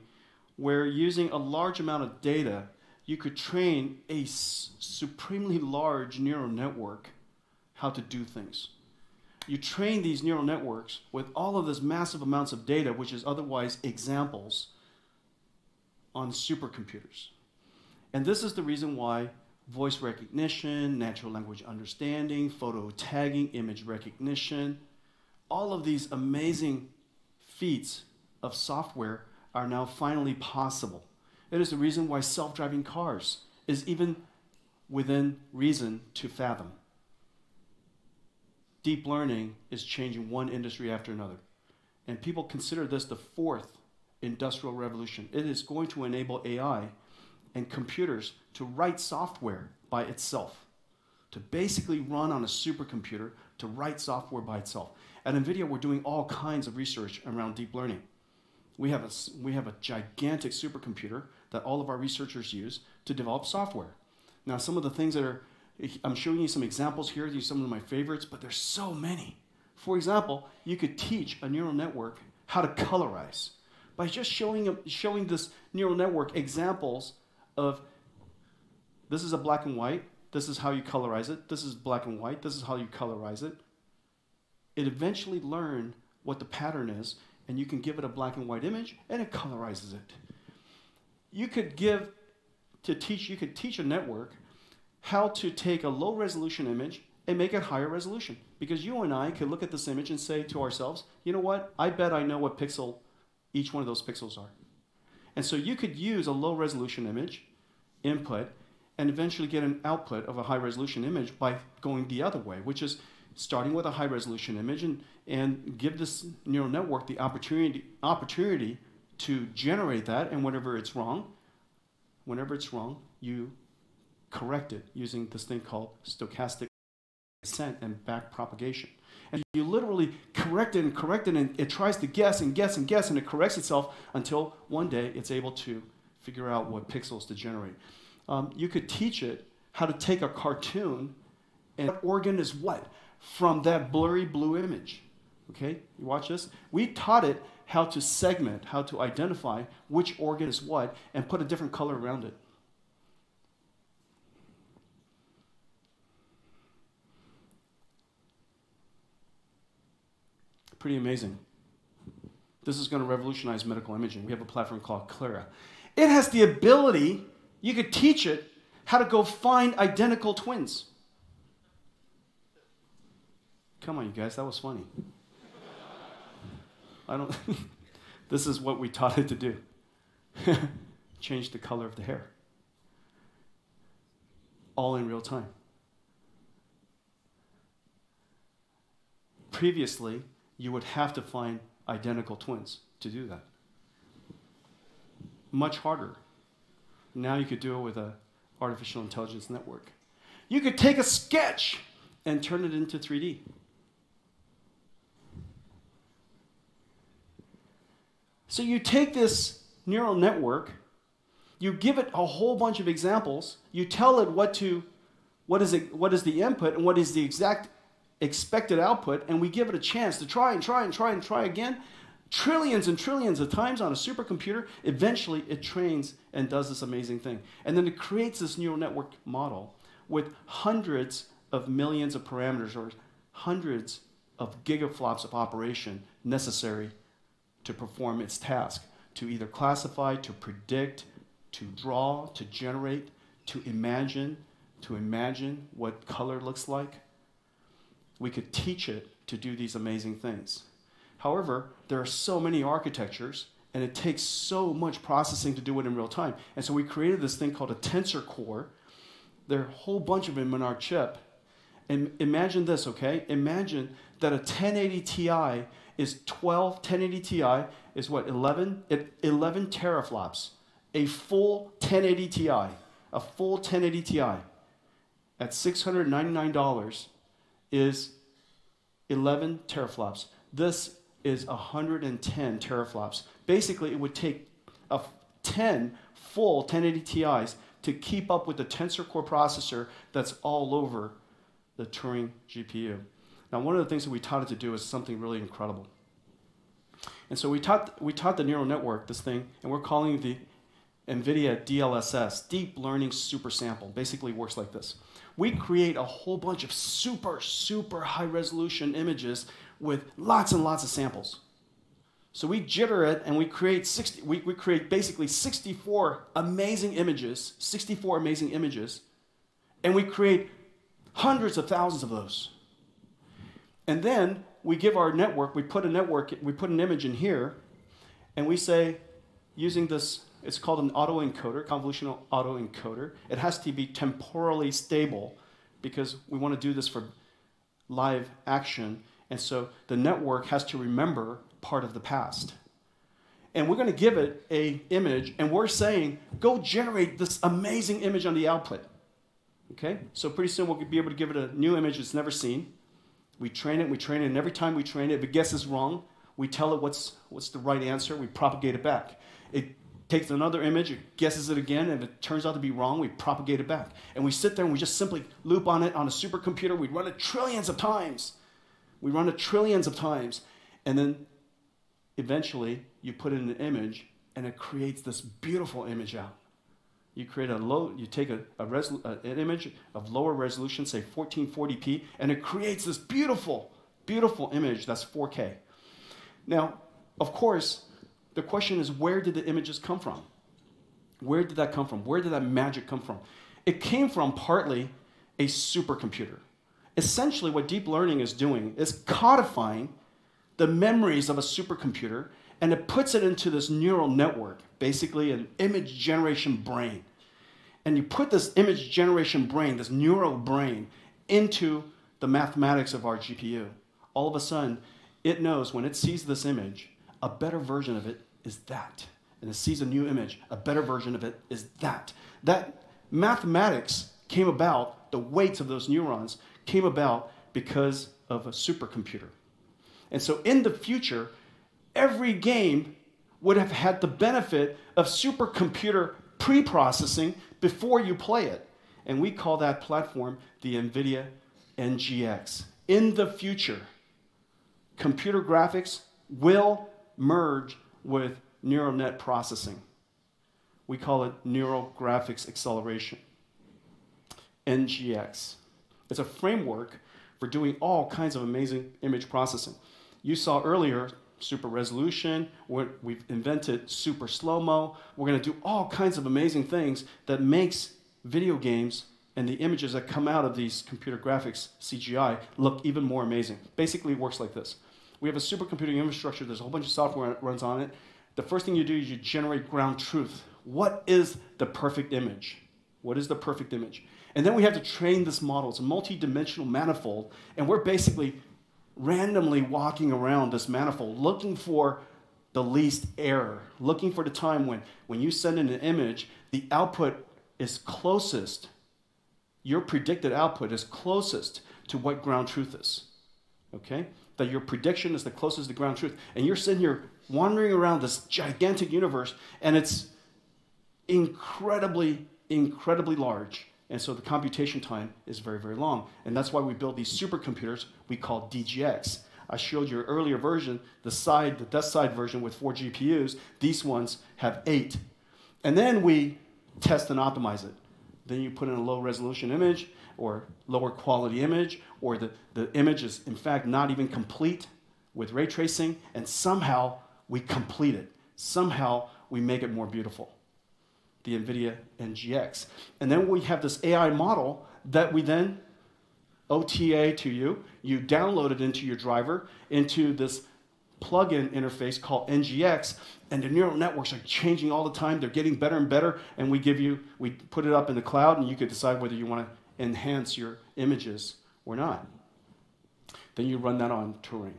S6: where using a large amount of data, you could train a supremely large neural network how to do things. You train these neural networks with all of this massive amounts of data, which is otherwise examples, on supercomputers. And this is the reason why voice recognition, natural language understanding, photo tagging, image recognition, all of these amazing feats of software are now finally possible. It is the reason why self-driving cars is even within reason to fathom. Deep learning is changing one industry after another. And people consider this the fourth industrial revolution. It is going to enable AI and computers to write software by itself, to basically run on a supercomputer, to write software by itself. At NVIDIA, we're doing all kinds of research around deep learning. We have a gigantic supercomputer that all of our researchers use to develop software. Now, some of the things that I'm showing you some examples here. These are some of my favorites, but there's so many. For example, you could teach a neural network how to colorize by just showing this neural network examples of, this is a black and white, this is how you colorize it, this is black and white, this is how you colorize it. It eventually learns what the pattern is, and you can give it a black and white image, and it colorizes it. You could teach a network how to take a low resolution image and make it higher resolution. Because you and I could look at this image and say to ourselves, you know what, I bet I know what pixel each one of those pixels are. And so you could use a low resolution image input and eventually get an output of a high resolution image by going the other way, which is starting with a high resolution image and give this neural network the opportunity to generate that, and whenever it's wrong, you correct it using this thing called stochastic descent and back propagation. And you literally correct it, and it tries to guess and guess and guess, and it corrects itself until one day it's able to figure out what pixels to generate. You could teach it how to take a cartoon and what organ is what from that blurry blue image. Okay, you watch this? We taught it how to segment, how to identify which organ is what, and put a different color around it. Pretty amazing. This is going to revolutionize medical imaging. We have a platform called Clara. It has the ability, you could teach it how to go find identical twins. Come on, you guys, that was funny. This is what we taught it to do. Change the color of the hair. All in real time. Previously, you would have to find identical twins to do that. Much harder. Now you could do it with an artificial intelligence network. You could take a sketch and turn it into 3D. So you take this neural network, you give it a whole bunch of examples, you tell it what is the input and what is the exact expected output, and we give it a chance to try and try and try and try again, trillions and trillions of times on a supercomputer. Eventually it trains and does this amazing thing. And then it creates this neural network model with hundreds of millions of parameters or hundreds of gigaflops of operation necessary to perform its task, to either classify, to predict, to draw, to generate, to imagine what color looks like. We could teach it to do these amazing things. However, there are so many architectures, and it takes so much processing to do it in real time. And so we created this thing called a tensor core. There are a whole bunch of them in our chip. And imagine this, okay? Imagine that a 1080 Ti is 1080 Ti is what, 11 teraflops. A full 1080 Ti, a full 1080 Ti at $699 is 11 teraflops. This is 110 teraflops. Basically, it would take 10 full 1080 Ti's to keep up with the tensor core processor that's all over the Turing GPU. Now, one of the things that we taught it to do is something really incredible. And so we taught the neural network this thing, and we're calling the NVIDIA DLSS, Deep Learning Super Sample. Basically works like this. We create a whole bunch of super, super high resolution images with lots and lots of samples. So we jitter it, and we create basically 64 amazing images, and we create hundreds of thousands of those. And then we give our network, we put an image in here, and we say, using this, it's called an autoencoder, convolutional autoencoder. It has to be temporally stable because we want to do this for live action. And so the network has to remember part of the past. And we're going to give it an image, and we're saying, go generate this amazing image on the output. Okay? So pretty soon we'll be able to give it a new image it's never seen. We train it, and every time we train it, if it guesses wrong, We tell it what's the right answer. We propagate it back. It takes another image, it guesses it again, and if it turns out to be wrong, we propagate it back. And we sit there and we just simply loop on it on a supercomputer. We run it trillions of times. We run it trillions of times. And then eventually you put in an image and it creates this beautiful image out. You create you take an image of lower resolution, say 1440p, and it creates this beautiful, beautiful image that's 4K. Now, of course, the question is, where did the images come from? Where did that come from? Where did that magic come from? It came from partly a supercomputer. Essentially, what deep learning is doing is codifying the memories of a supercomputer, and it puts it into this neural network, basically an image generation brain. And you put this image generation brain, this neural brain, into the mathematics of our GPU. All of a sudden, it knows when it sees this image, a better version of it is that. And it sees a new image, a better version of it is that. That mathematics came about, the weights of those neurons came about because of a supercomputer. And so in the future, every game would have had the benefit of supercomputer pre-processing before you play it. And we call that platform the NVIDIA NGX. In the future, computer graphics will merge with neural net processing. We call it neural graphics acceleration, NGX. It's a framework for doing all kinds of amazing image processing. You saw earlier super resolution. We've invented super slow-mo. We're going to do all kinds of amazing things that makes video games and the images that come out of these computer graphics, CGI, look even more amazing. Basically, it works like this. We have a supercomputing infrastructure. There's a whole bunch of software that runs on it. The first thing you do is you generate ground truth. What is the perfect image? What is the perfect image? And then we have to train this model. It's a multi-dimensional manifold, and we're basically randomly walking around this manifold looking for the least error, looking for the time when you send in an image, the output is closest, your predicted output is closest to what ground truth is, okay? That your prediction is the closest to ground truth. And you're sitting here wandering around this gigantic universe, and it's incredibly, incredibly large. And so the computation time is very, very long. And that's why we build these supercomputers we call DGX. I showed you earlier version, the desk side version with 4 GPUs. These ones have 8. And then we test and optimize it. Then you put in a low resolution image or lower quality image, or the image is in fact not even complete with ray tracing, and somehow we complete it. Somehow we make it more beautiful. The NVIDIA NGX. And then we have this AI model that we then OTA to you. You download it into your driver, into this plug-in interface called NGX, and the neural networks are changing all the time. They're getting better and better, and we put it up in the cloud, and you could decide whether you want to enhance your images or not. Then you run that on Turing.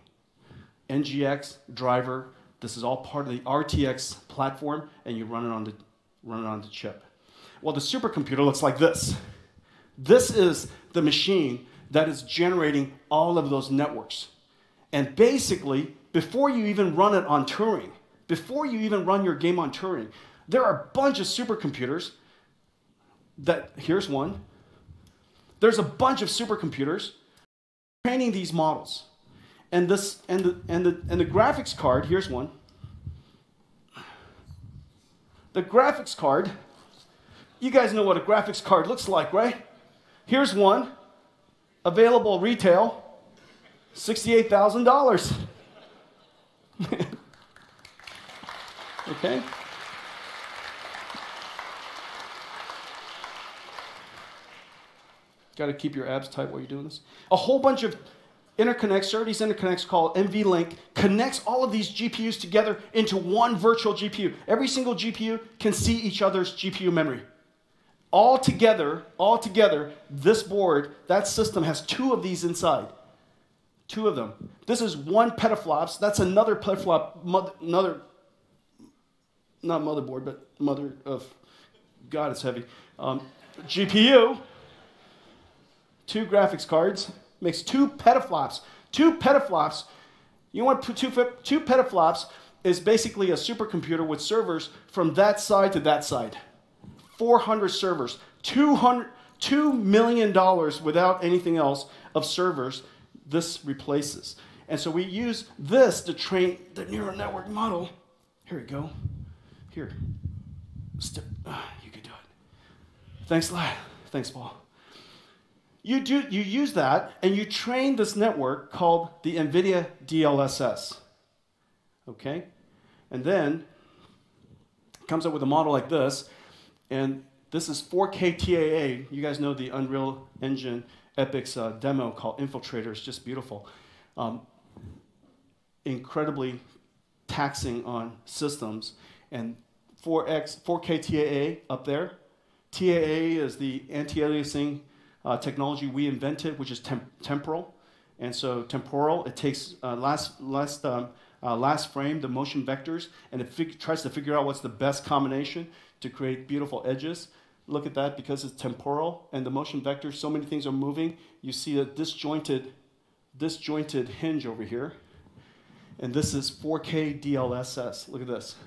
S6: NGX, driver, this is all part of the RTX platform, and you run it on the chip. Well, the supercomputer looks like this. This is the machine that is generating all of those networks. And basically, before you even run it on Turing, before you even run your game on Turing, there are a bunch of supercomputers that, here's one. There's a bunch of supercomputers training these models. And the graphics card, here's one. The graphics card, you guys know what a graphics card looks like, right? Here's one, available retail, $68,000. Okay? Got to keep your abs tight while you're doing this. A whole bunch of interconnects, SerDes interconnects called NVLink, connects all of these GPUs together into one virtual GPU. Every single GPU can see each other's GPU memory. All together, this board, that system has 2 of these inside. 2 of them. This is 1 petaflops. That's another petaflop, not motherboard, but mother of, God, it's heavy. GPU, 2 graphics cards, makes 2 petaflops. 2 petaflops, You want to put two petaflops is basically a supercomputer with servers from that side to that side. 400 servers, $2 million without anything else of servers this replaces. And so we use this to train the neural network model. Here we go. Here. You can do it. Thanks, lad. Thanks, Paul. You use that, and you train this network called the NVIDIA DLSS. Okay? And then it comes up with a model like this, and this is 4K TAA. You guys know the Unreal Engine Epic's demo called Infiltrator. It's just beautiful. Incredibly taxing on systems. And 4K TAA up there. TAA is the anti-aliasing technology we invented, which is temporal. And so temporal, it takes last frame, the motion vectors, and it tries to figure out what's the best combination to create beautiful edges. Look at that, because it's temporal and the motion vectors, so many things are moving. You see a disjointed hinge over here. And this is 4K DLSS. Look at this.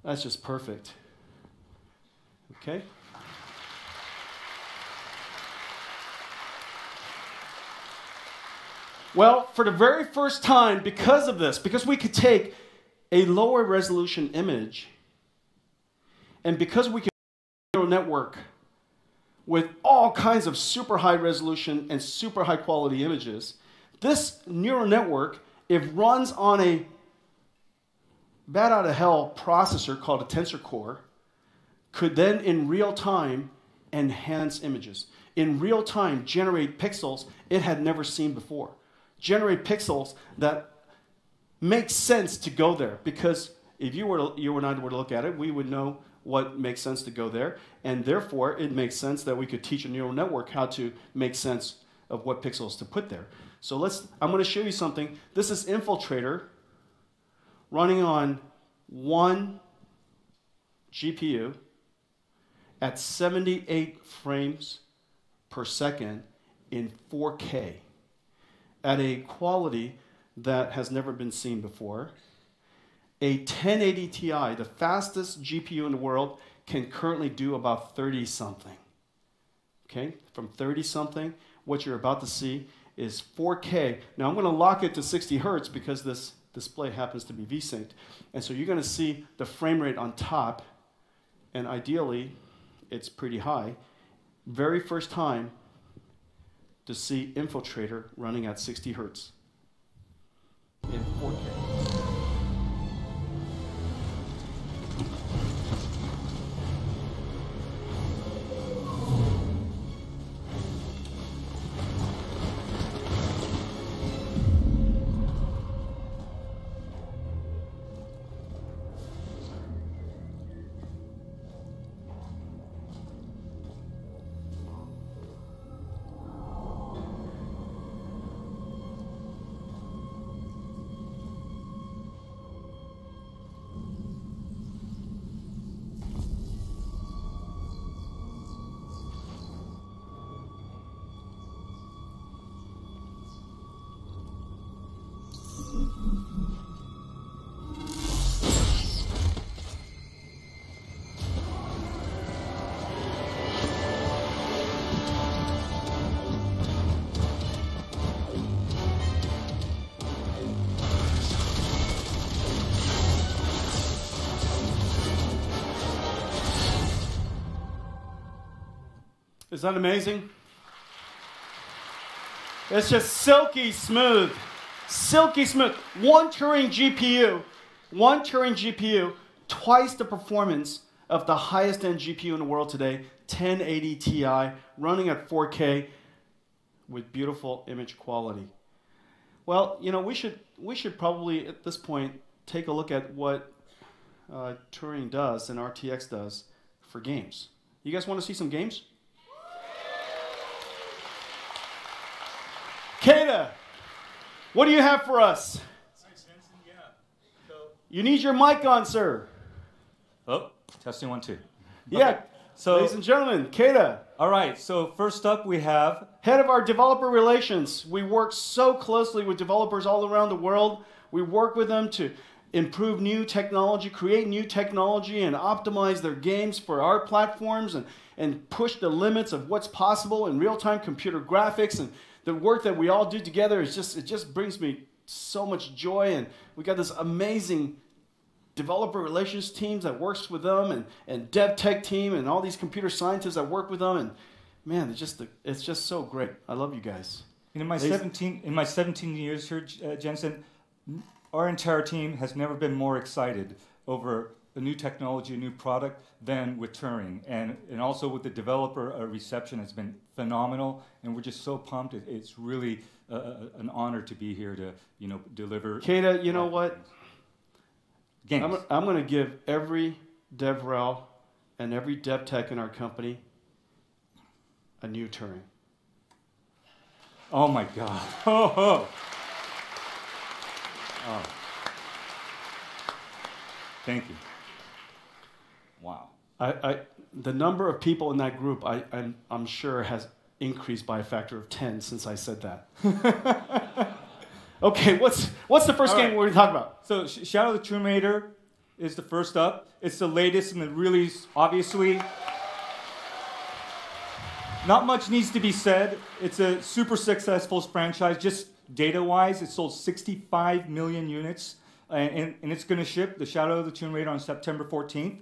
S6: That's just perfect. Okay? Well, for the very first time, because of this, because we could take a lower resolution image, and because we can neural network with all kinds of super high resolution and super high quality images, this neural network, it runs on a bat out of hell processor called a tensor core, could then in real time enhance images. In real time generate pixels it had never seen before. Generate pixels that make sense to go there, because if you and I were to look at it, we would know what makes sense to go there, and therefore it makes sense that we could teach a neural network how to make sense of what pixels to put there. So I'm going to show you something. This is Infiltrator running on one GPU at 78 frames per second in 4K at a quality that has never been seen before. A 1080 Ti, the fastest GPU in the world, can currently do about 30-something. Okay, from 30-something, what you're about to see is 4K. Now I'm going to lock it to 60 hertz because this display happens to be V-synced. And so you're going to see the frame rate on top, and ideally, it's pretty high. Very first time to see Infiltrator running at 60 hertz in 4K. Is that amazing? It's just silky smooth. Silky smooth. One Turing GPU, twice the performance of the highest end GPU in the world today, 1080 Ti, running at 4K with beautiful image quality. Well, you know, we should probably at this point take a look at what Turing does and RTX does for games. You guys want to see some games? Kata, what do you have for us?
S8: Thanks, Jensen. Yeah. So,
S6: You need your mic on, sir.
S8: oh, testing 1, 2.
S6: Yeah, So, ladies and gentlemen, Keita.
S8: All right, so first up we have...
S6: Head of our developer relations. We work so closely with developers all around the world. We work with them to improve new technology, create new technology, and optimize their games for our platforms and push the limits of what's possible in real-time computer graphics. And the work that we all do together is it just brings me so much joy. And we got this amazing developer relations teams that works with them, and dev tech team, and all these computer scientists that work with them. And man, it's just so great. I love you guys.
S8: And in my 17 years here, Jensen, our entire team has never been more excited over a new technology, a new product, than with Turing. And also with the developer reception has been phenomenal, and we're just so pumped. It's really an honor to be here to, deliver.
S6: Keita, you know what?
S8: Games.
S6: I'm going to give every DevRel and every dev tech in our company a new Turing.
S8: Oh my God. Oh. Thank you. Wow.
S6: The number of people in that group, I'm sure, has increased by a factor of 10 since I said that. Okay, what's the first game we're going to talk about?
S8: So Shadow of the Tomb Raider is the first up. It's the latest in the release, obviously. Not much needs to be said. It's a super successful franchise. Just data-wise, it sold 65 million units. And it's going to ship the Shadow of the Tomb Raider on September 14th.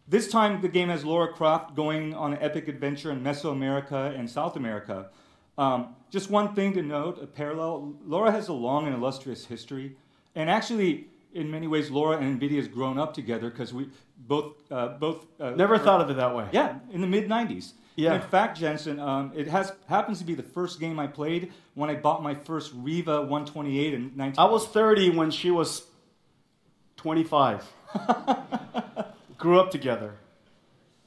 S8: This time, the game has Lara Croft going on an epic adventure in Mesoamerica and South America. Just one thing to note, a parallel, Lara has a long and illustrious history. And actually, in many ways, Lara and NVIDIA has grown up together because we both...
S6: Never thought of it that way.
S8: Yeah, in the mid-90s.
S6: Yeah.
S8: In fact, Jensen, it happens to be the first game I played when I bought my first Riva 128 in 19...
S6: I was 30 when she was 25. Grew up together.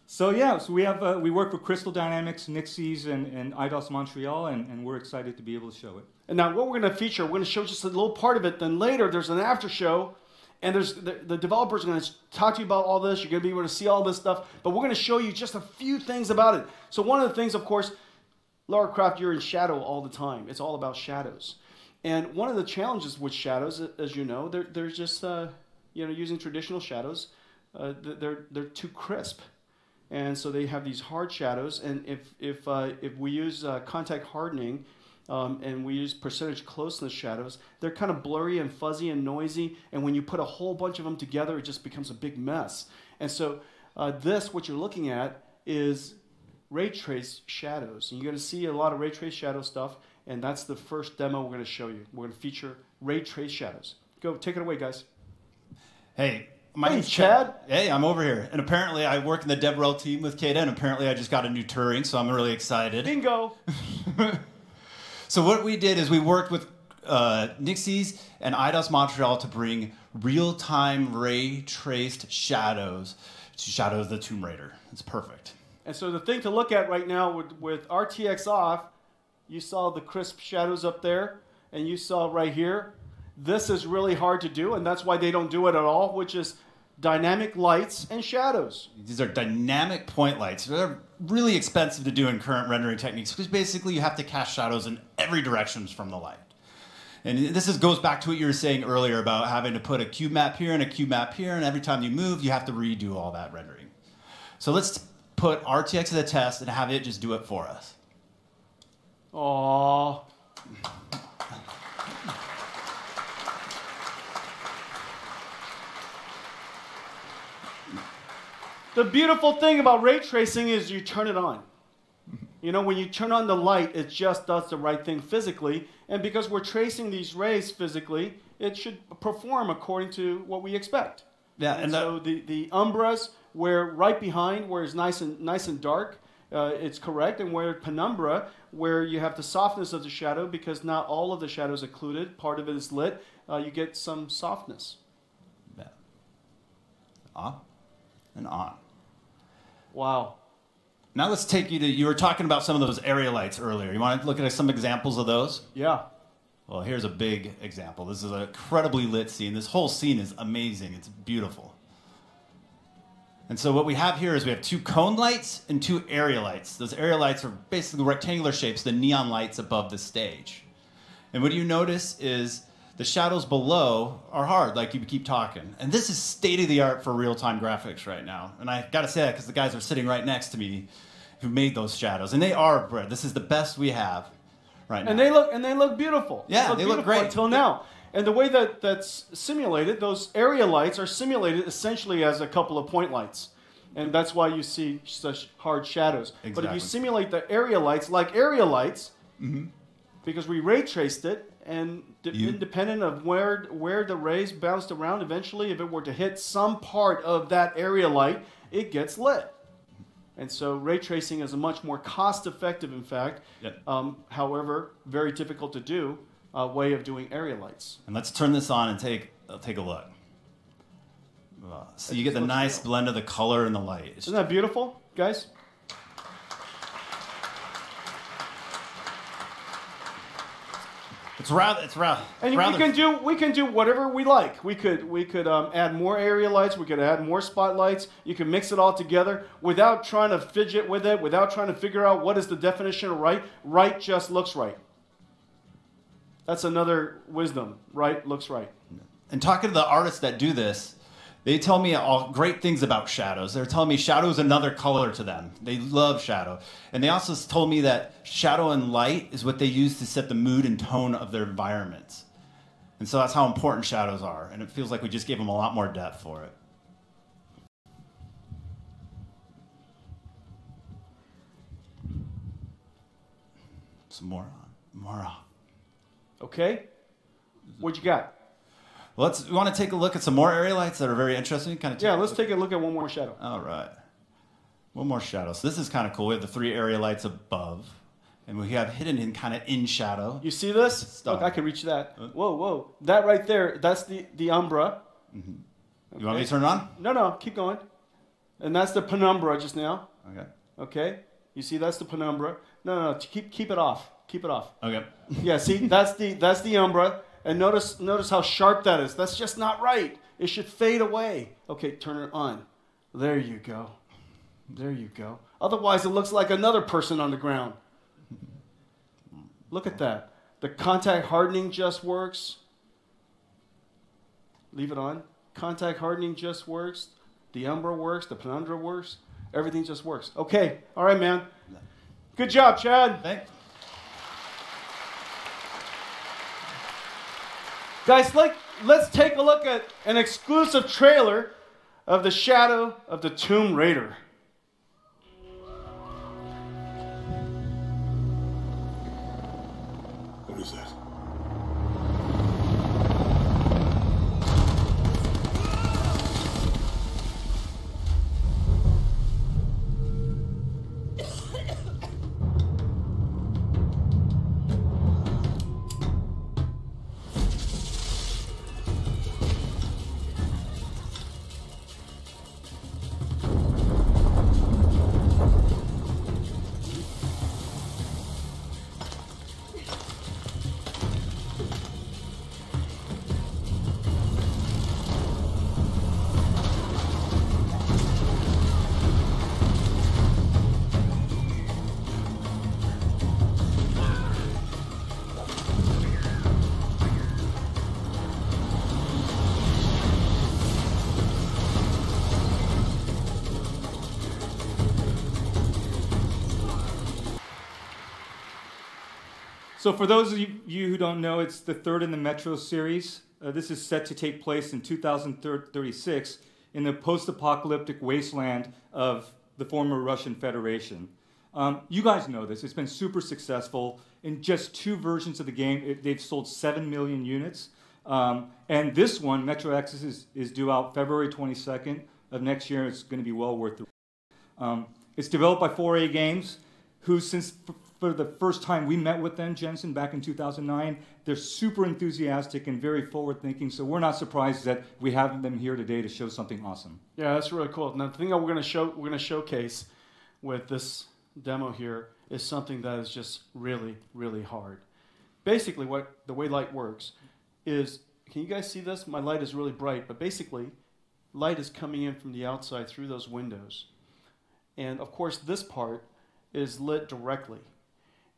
S8: So yeah, so we work with Crystal Dynamics, Nixies, and IDOS Montreal, and we're excited to be able to show it.
S6: And now what we're going to feature, we're going to show just a little part of it. Then later there's an after show, and the developers are going to talk to you about all this. You're going to be able to see all this stuff, but we're going to show you just a few things about it. So one of the things, of course, Lara Croft, you're in shadow all the time. It's all about shadows. And one of the challenges with shadows, as you know, they're just using traditional shadows. They're too crisp. And so they have these hard shadows, and if we use contact hardening and we use percentage closeness shadows, they're kind of blurry and fuzzy and noisy, and when you put a whole bunch of them together, it just becomes a big mess. And so what you're looking at is ray trace shadows. And you're going to see a lot of ray trace shadow stuff, and that's the first demo we're going to show you. We're going to feature ray trace shadows. Go, take it away, guys.
S9: Hey. My name's
S6: Chad.
S9: Hey, I'm over here. And apparently I work in the DevRel team with Keita, and apparently I just got a new Turing, so I'm really excited.
S6: Bingo!
S9: So what we did is we worked with Nixies and IDOS Montreal to bring real-time ray-traced shadows to Shadow of the Tomb Raider. It's perfect.
S6: And so the thing to look at right now with RTX off, you saw the crisp shadows up there, and you saw right here. This is really hard to do, and that's why they don't do it at all, which is dynamic lights and shadows.
S9: These are dynamic point lights. They're really expensive to do in current rendering techniques because basically you have to cast shadows in every direction from the light. And this goes back to what you were saying earlier about having to put a cube map here and a cube map here, and every time you move, you have to redo all that rendering. So let's put RTX to the test and have it just do it for us.
S6: Aww. The beautiful thing about ray tracing is you turn it on. You know, when you turn on the light, it just does the right thing physically. And because we're tracing these rays physically, it should perform according to what we expect.
S9: Yeah,
S6: and so the umbras, where right behind, where it's nice and dark, it's correct. And where penumbra, where you have the softness of the shadow, because not all of the shadow is occluded, part of it is lit, you get some softness.
S9: Yeah. On and on.
S6: Wow.
S9: Now let's take you to, you were talking about some of those area lights earlier. You want to look at some examples of those?
S6: Yeah.
S9: Well, here's a big example. This is an incredibly lit scene. This whole scene is amazing. It's beautiful. And so what we have here is we have 2 cone lights and 2 area lights. Those area lights are basically rectangular shapes, the neon lights above the stage. And what you notice is the shadows below are hard, like you keep talking. And this is state-of-the-art for real-time graphics right now. And I gotta say that because the guys are sitting right next to me who made those shadows. And they are, Brett, this is the best we have right now.
S6: And they look beautiful.
S9: Yeah, they look great.
S6: Until now. And the way that's simulated, those area lights are simulated essentially as a couple of point lights. And that's why you see such hard shadows.
S9: Exactly.
S6: But if you simulate the area lights like area lights, because we ray traced it, and independent of where the rays bounced around, eventually, if it were to hit some part of that area light, it gets lit. And so ray tracing is a much more cost-effective, in fact, however, very difficult to do, way of doing area lights.
S9: And let's turn this on and take a look. So you get the nice blend of the color and the light.
S6: Isn't that beautiful, guys?
S9: It's rather.
S6: And we can do whatever we like. We could add more area lights. We could add more spotlights. You can mix it all together without trying to fidget with it, without trying to figure out what is the definition of right. Right just looks right. That's another wisdom. Right looks right.
S9: And talking to the artists that do this, they tell me all great things about shadows. They're telling me shadow is another color to them. They love shadow. And they also told me that shadow and light is what they use to set the mood and tone of their environments. And so that's how important shadows are. And it feels like we just gave them a lot more depth for it. Some more on.
S6: Okay. What you got?
S9: Well, we want to take a look at some more area lights that are very interesting.
S6: Let's take a look at one more shadow.
S9: All right. One more shadow. So this is kind of cool. We have the 3 area lights above. And we have hidden in shadow.
S6: You see this? Look, I can reach that. Whoa. That right there, that's the umbra.
S9: Mm-hmm. Okay. You want me to turn it on?
S6: No, keep going. And that's the penumbra just now.
S9: Okay.
S6: You see, that's the penumbra. No, keep it off. Keep it off.
S9: Okay.
S6: Yeah, see, that's the umbra. And notice how sharp that is. That's just not right. It should fade away. Okay, turn it on. There you go. Otherwise, it looks like another person on the ground. Look at that. The contact hardening just works. Leave it on. Contact hardening just works. The umbra works. The penumbra works. Everything just works. Okay. All right, man. Good job, Chad.
S9: Thanks.
S6: Guys, let's take a look at an exclusive trailer of the Shadow of the Tomb Raider.
S10: What is that?
S8: So for those of you who don't know, it's the 3rd in the Metro series. This is set to take place in 2036 in the post-apocalyptic wasteland of the former Russian Federation. You guys know this. It's been super successful. In just 2 versions of the game, they've sold 7 million units. And this one, Metro Exodus, is due out February 22nd of next year. It's going to be well worth it. It's developed by 4A Games, who since for the first time we met with them, Jensen, back in 2009, they're super enthusiastic and very forward-thinking, so we're not surprised that we have them here today to show something awesome.
S6: Yeah, that's really cool. Now, the thing that we're going to showcase with this demo here is something that is just really, really hard. Basically, the way light works is, can you guys see this? My light is really bright, but basically, light is coming in from the outside through those windows. And of course, this part is lit directly.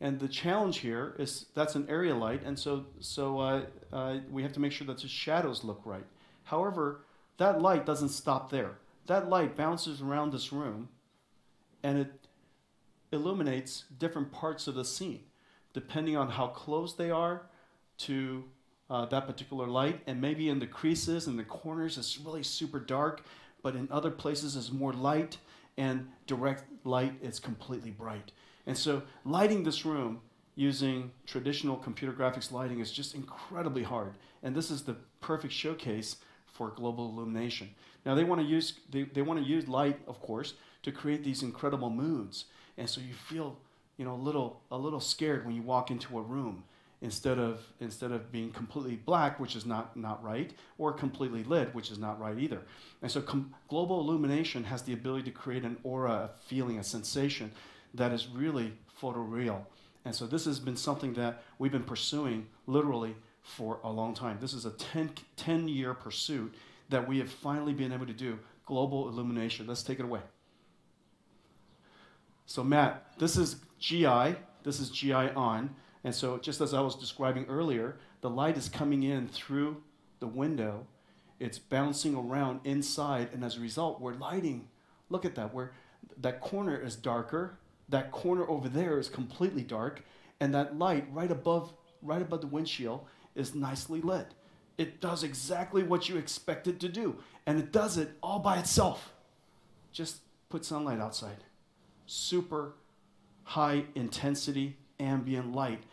S6: And the challenge here is that's an area light, and so we have to make sure that the shadows look right. However, that light doesn't stop there. That light bounces around this room, and it illuminates different parts of the scene, depending on how close they are to that particular light. And maybe in the creases and the corners it's really super dark, but in other places it's more light, and direct light it's completely bright. And so lighting this room using traditional computer graphics lighting is just incredibly hard. And this is the perfect showcase for global illumination. Now they want to use light, of course, to create these incredible moods. And so you feel, you know, a little scared when you walk into a room instead of being completely black, which is not right, or completely lit, which is not right either. And so global illumination has the ability to create an aura, a feeling, a sensation that is really photoreal. And so this has been something that we've been pursuing literally for a long time. This is a 10-year pursuit that we have finally been able to do, global illumination. Let's take it away. So Matt, this is GI on, and so just as I was describing earlier, the light is coming in through the window, it's bouncing around inside, and as a result, we're lighting, look at that, where that corner is darker, that corner over there is completely dark, and that light right above the windshield is nicely lit. It does exactly what you expect it to do, and it does it all by itself. Just put sunlight outside. Super high intensity ambient light.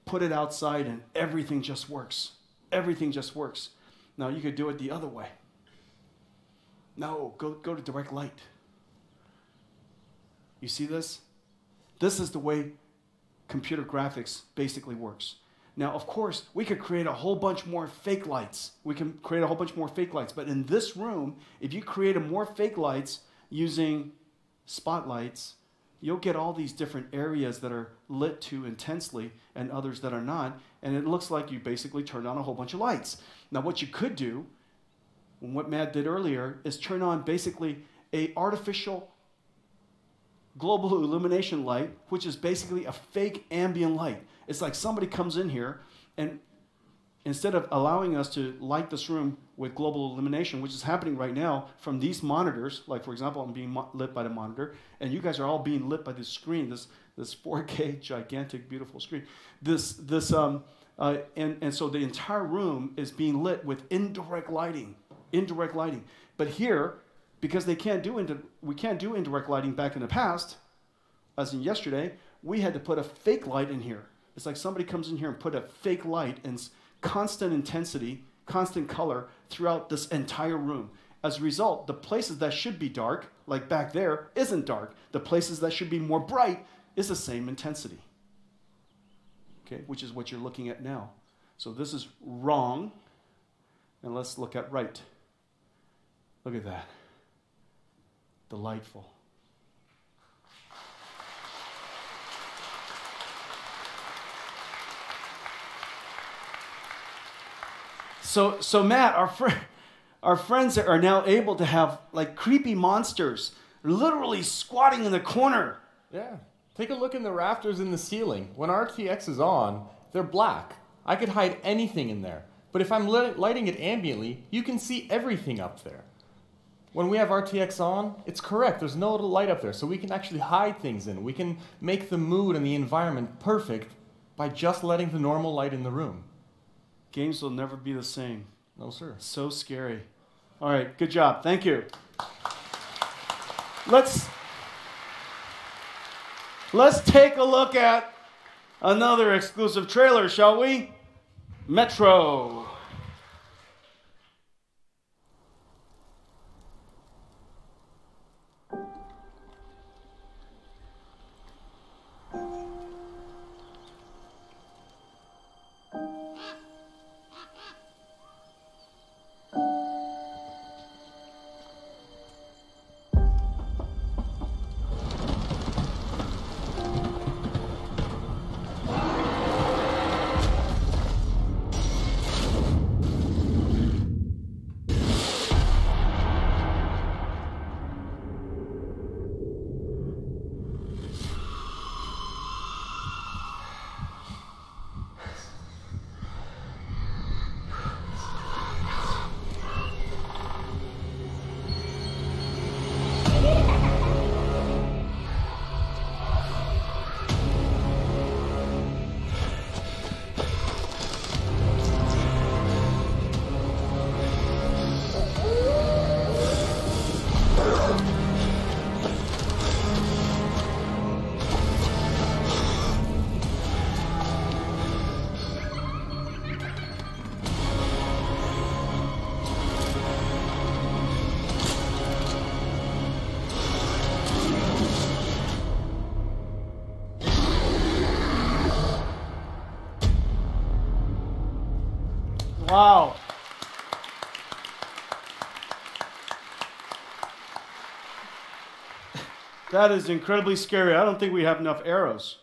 S6: Put it outside and everything just works. Everything just works. Now you could do it the other way. No, go to direct light. You see this? This is the way computer graphics basically works. Now, of course, we could create a whole bunch more fake lights. We can create a whole bunch more fake lights. But in this room, if you create more fake lights using spotlights, you'll get all these different areas that are lit too intensely and others that are not. And it looks like you basically turned on a whole bunch of lights. Now, what you could do, and what Matt did earlier, is turn on basically an artificial global illumination light, which is basically a fake ambient light. It's like somebody comes in here and instead of allowing us to light this room with global illumination, which is happening right now from these monitors, like for example, I'm being lit by the monitor, and you guys are all being lit by this screen, this 4K gigantic, beautiful screen. And so the entire room is being lit with indirect lighting. But here, because we can't do indirect lighting back in the past, as in yesterday, we had to put a fake light in here. It's like somebody comes in here and put a fake light in constant intensity, constant color throughout this entire room. As a result, the places that should be dark, like back there, isn't dark. The places that should be more bright is the same intensity. Okay, which is what you're looking at now. So this is wrong, and let's look at right. Look at that. Delightful. So Matt, our friends are now able to have like creepy monsters literally squatting in the corner.
S10: Yeah. Take a look in the rafters in the ceiling. When RTX is on, they're black. I could hide anything in there. But if I'm lighting it ambiently, you can see everything up there. When we have RTX on, it's correct. There's no light up there, so we can actually hide things in. We can make the mood and the environment perfect by just letting the normal light in the room.
S6: Games will never be the same.
S10: No, sir.
S6: So scary. All right, good job. Thank you. Let's take a look at another exclusive trailer, shall we? Metro. Wow. That is incredibly scary. I don't think we have enough arrows.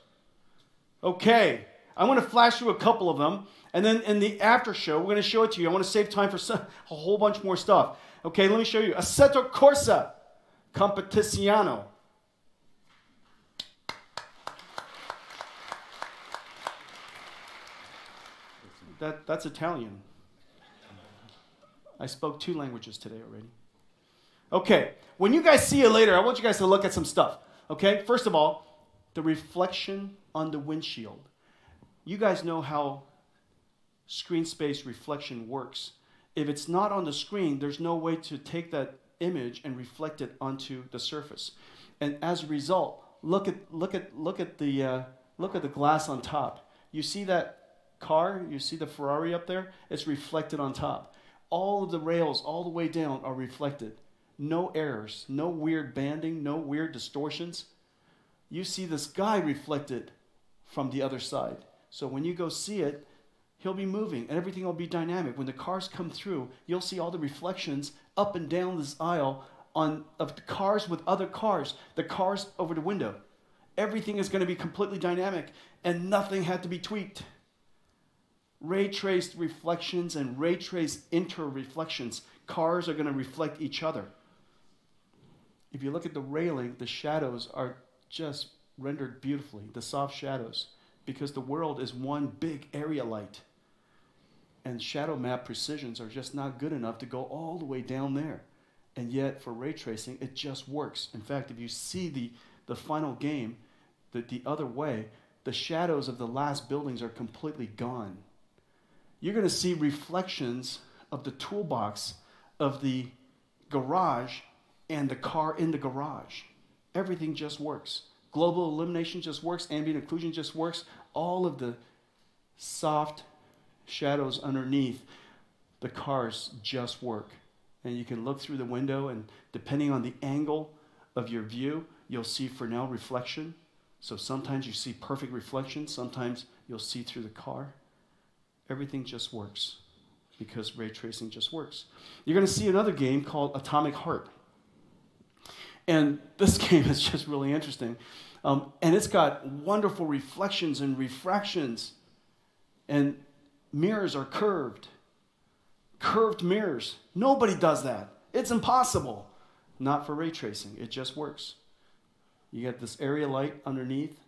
S6: Okay, I want to flash through a couple of them, and then in the after show, we're going to show it to you. I want to save time for a whole bunch more stuff. Okay, let me show you. Assetto Corsa Competiziano. That's Italian. I spoke 2 languages today already. Okay, when you guys see it later, I want you guys to look at some stuff. Okay, first of all, the reflection on the windshield. You guys know how screen space reflection works. If it's not on the screen, there's no way to take that image and reflect it onto the surface. And as a result, look at the glass on top. You see that car? You see the Ferrari up there? It's reflected on top. All of the rails all the way down are reflected. No errors, no weird banding, no weird distortions. You see this guy reflected from the other side. So when you go see it, he'll be moving and everything will be dynamic. When the cars come through, you'll see all the reflections up and down this aisle of the cars with other cars, the cars over the window. Everything is going to be completely dynamic and nothing had to be tweaked. Ray traced reflections and ray traced inter-reflections. Cars are going to reflect each other. If you look at the railing, the shadows are just rendered beautifully, the soft shadows, because the world is one big area light. And shadow map precisions are just not good enough to go all the way down there. And yet, for ray tracing, it just works. In fact, if you see the final game, the other way, the shadows of the last buildings are completely gone. You're going to see reflections of the toolbox of the garage and the car in the garage. Everything just works. Global illumination just works. Ambient occlusion just works. All of the soft shadows underneath the cars just work. And you can look through the window, and depending on the angle of your view, you'll see Fresnel reflection. So sometimes you see perfect reflection. Sometimes you'll see through the car. Everything just works because ray tracing just works. You're going to see another game called Atomic Heart. And this game is just really interesting. And it's got wonderful reflections and refractions. And mirrors are curved. Curved mirrors. Nobody does that. It's impossible. Not for ray tracing. It just works. You get this area light underneath,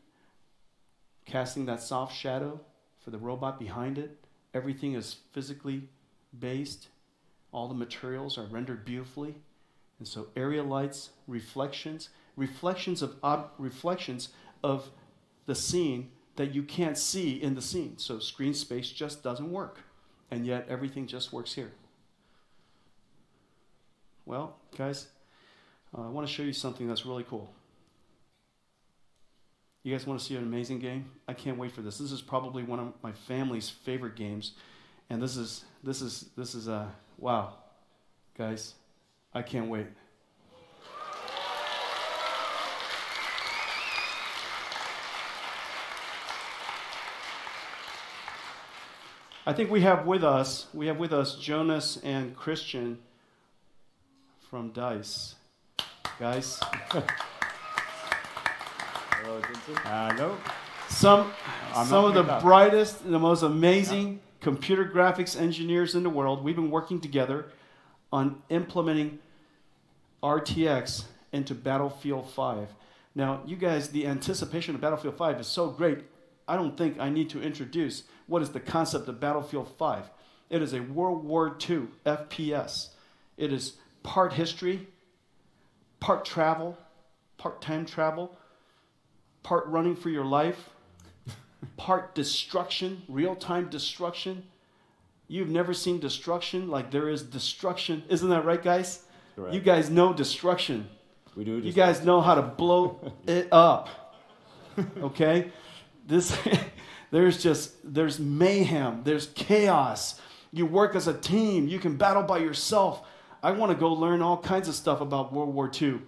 S6: casting that soft shadow for the robot behind it. Everything is physically based. All the materials are rendered beautifully. And so area lights, reflections of the scene that you can't see in the scene. So screen space just doesn't work. And yet everything just works here. Well, guys, I want to show you something that's really cool. You guys want to see an amazing game? I can't wait for this. This is probably one of my family's favorite games. And this is wow. Guys, I can't wait. I think we have with us Jonas and Christian from DICE. Guys.
S10: Hello.
S6: Some of the brightest and the most amazing computer graphics engineers in the world. We've been working together on implementing RTX into Battlefield 5. Now, you guys, the anticipation of Battlefield 5 is so great, I don't think I need to introduce what is the concept of Battlefield 5. It is a World War II FPS. It is part history, part travel, part time travel, part running for your life, part destruction, real-time destruction. You've never seen destruction like there is destruction. Isn't that right, guys?
S10: Correct.
S6: You guys know destruction.
S10: We do.
S6: You guys know how to blow it up. Okay? There's mayhem. There's chaos. You work as a team. You can battle by yourself. I want to go learn all kinds of stuff about World War II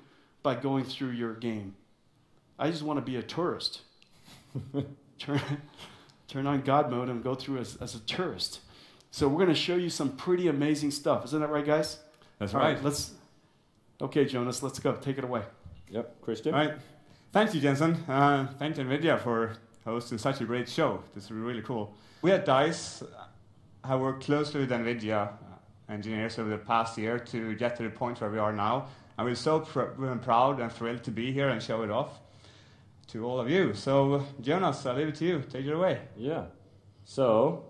S6: by going through your game. I just want to be a tourist. Turn on God mode and go through as a tourist. So we're going to show you some pretty amazing stuff. Isn't that right, guys?
S8: That's
S6: All
S8: right.
S6: Okay, Jonas, let's go. Take it away.
S11: Yep, Christian.
S8: All right. Thank you, Jensen. Thank NVIDIA for hosting such a great show. This is really cool. We at DICE have worked closely with NVIDIA engineers over the past year to get to the point where we are now. And we're so proud and thrilled to be here and show it off to all of you. So, Jonas, I'll leave it to you. Take it away.
S11: Yeah. So,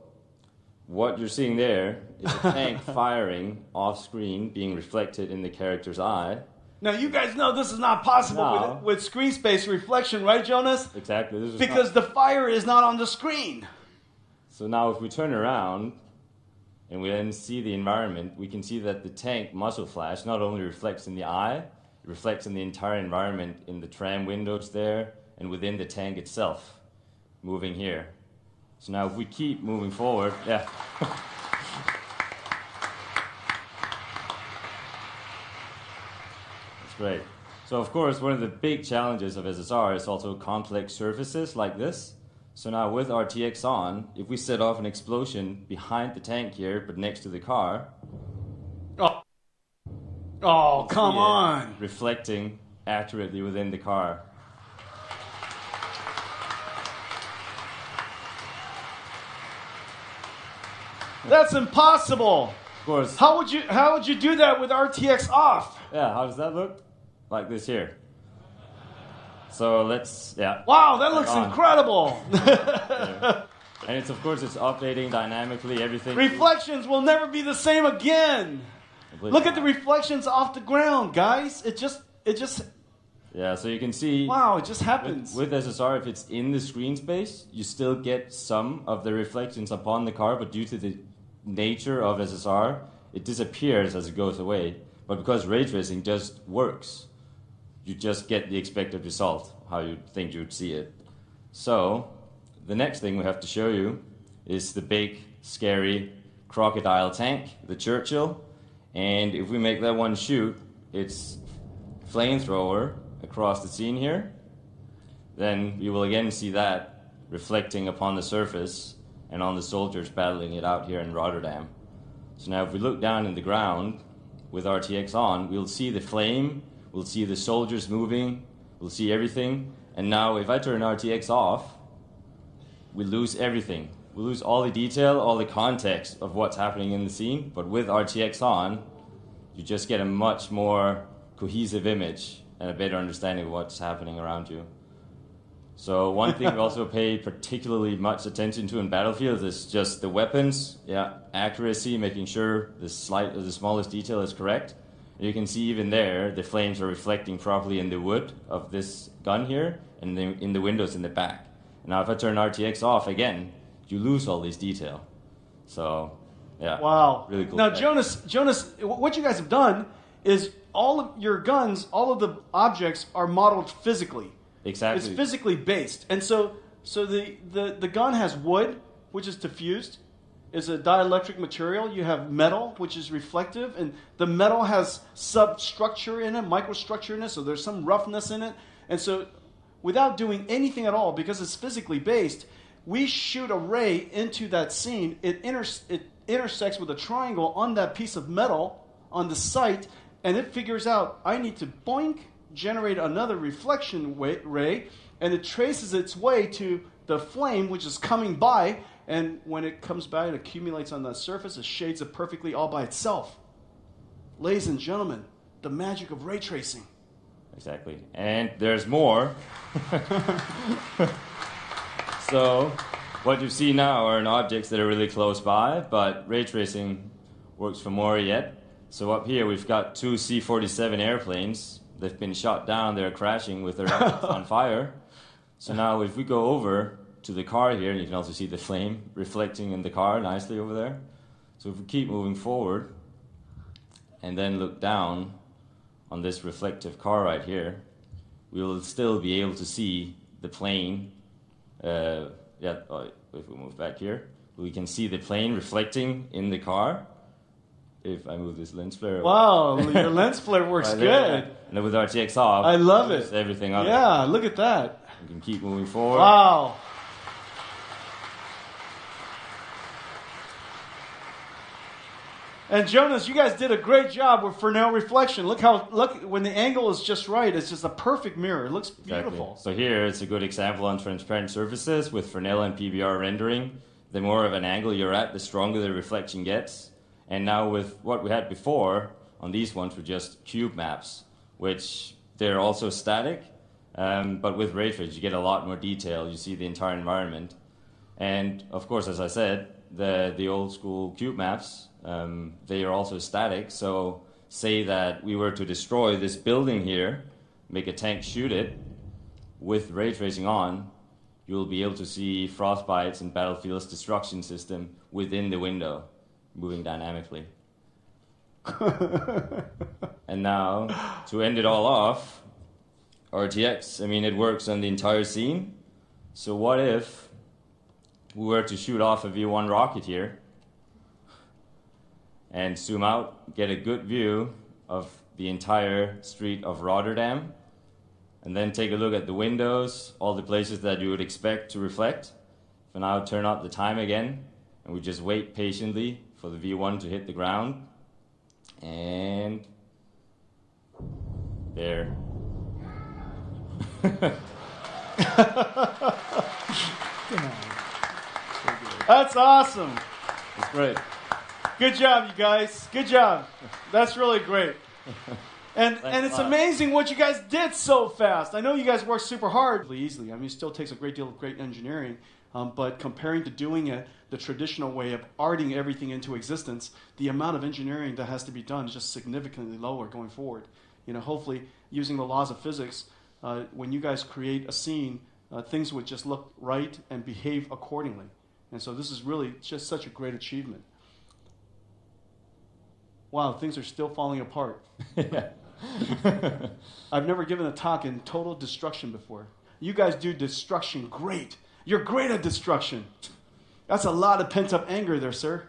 S11: what you're seeing there is a tank firing off screen, being reflected in the character's eye.
S6: Now, you guys know this is not possible with screen space reflection, right, Jonas?
S11: Exactly. This is
S6: because the fire is not on the screen.
S11: So now if we turn around and we then see the environment, we can see that the tank muzzle flash not only reflects in the eye, it reflects in the entire environment in the tram windows there and within the tank itself, moving here. So now if we keep moving forward, yeah. That's great. So of course, one of the big challenges of SSR is also complex surfaces like this. So now with RTX on, if we set off an explosion behind the tank here, but next to the car.
S6: Oh, come on.
S11: Reflecting accurately within the car.
S6: That's impossible.
S11: Of course.
S6: How would you do that with RTX off?
S11: Yeah, how does that look? Like this here. So let's, yeah.
S6: Wow, that looks incredible.
S11: And it's, of course, it's updating dynamically, everything.
S6: Reflections will never be the same again. Look at the reflections off the ground, guys. It just.
S11: Yeah, so you can see.
S6: Wow, it just happens.
S11: With SSR, if it's in the screen space, you still get some of the reflections upon the car, but due to the nature of SSR, it disappears as it goes away. But because ray tracing just works, you just get the expected result, how you think you would see it. So, the next thing we have to show you is the big, scary crocodile tank, the Churchill. And if we make that one shoot, its flamethrower across the scene here, then you will again see that reflecting upon the surface and on the soldiers battling it out here in Rotterdam. So now if we look down in the ground with RTX on, we'll see the flame, we'll see the soldiers moving, we'll see everything. And now if I turn RTX off, we lose everything. We lose all the detail, all the context of what's happening in the scene. But with RTX on, you just get a much more cohesive image and a better understanding of what's happening around you. So one thing we also pay particularly much attention to in battlefields is just the weapons, accuracy, making sure the smallest detail is correct. And you can see even there, the flames are reflecting properly in the wood of this gun here and in the windows in the back. And now if I turn RTX off again, you lose all this detail. So, yeah.
S6: Wow.
S11: Really cool.
S6: Now, Jonas, what you guys have done is all of your guns, all of the objects are modeled physically.
S11: Exactly.
S6: It's physically based. And so the gun has wood, which is diffused. It's a dielectric material. You have metal, which is reflective. And the metal has substructure in it, microstructure in it, so there's some roughness in it. And so without doing anything at all, because it's physically based, we shoot a ray into that scene. It intersects with a triangle on that piece of metal on the site, and it figures out, I need to boink, generate another reflection ray, and it traces its way to the flame, which is coming by, and when it comes by, it accumulates on that surface, it shades it perfectly all by itself. Ladies and gentlemen, the magic of ray tracing.
S11: Exactly. And there's more. So, what you see now are objects that are really close by, but ray tracing works for more yet. So up here we've got two C-47 airplanes. They've been shot down, they're crashing with their engines on fire. So now if we go over to the car here, and you can also see the flame reflecting in the car nicely over there. So if we keep moving forward, and then look down on this reflective car right here, we will still be able to see the plane. If we move back here, we can see the plane reflecting in the car. If I move this lens flare.
S6: Wow, your lens flare works
S11: right
S6: good.
S11: There. And then with RTX off,
S6: I love it.
S11: Everything up.
S6: Yeah, look at that.
S11: We can keep moving forward.
S6: Wow. And Jonas, you guys did a great job with Fresnel reflection. Look when the angle is just right. It's just a perfect mirror. It looks beautiful.
S11: Exactly. So here it's a good example on transparent surfaces with Fresnel and PBR rendering. The more of an angle you're at, the stronger the reflection gets. And now with what we had before on these ones were just cube maps, which they're also static. But with ray trace, you get a lot more detail. You see the entire environment. And of course, as I said, the old school cube maps, they are also static. So say that we were to destroy this building here, make a tank shoot it, with ray tracing on, you'll be able to see frostbites and Battlefield's destruction system within the window, moving dynamically. And now, to end it all off, RTX, I mean, it works on the entire scene. So what if we were to shoot off a V1 rocket here and zoom out, get a good view of the entire street of Rotterdam, and then take a look at the windows, all the places that you would expect to reflect. For now, turn up the time again, and we just wait patiently for the V1 to hit the ground. And there.
S6: That's awesome. That's great. Good job, you guys. Good job. That's really great. And it's amazing what you guys did so fast. I know you guys worked super hard. Easily. I mean, it still takes a great deal of great engineering. But comparing to doing it the traditional way of arting everything into existence, the amount of engineering that has to be done is just significantly lower going forward. You know, hopefully, using the laws of physics, when you guys create a scene, things would just look right and behave accordingly. And so this is really just such a great achievement. Wow, things are still falling apart. I've never given a talk in total destruction before. You guys do destruction great. You're great at destruction. That's a lot of pent-up anger there, sir.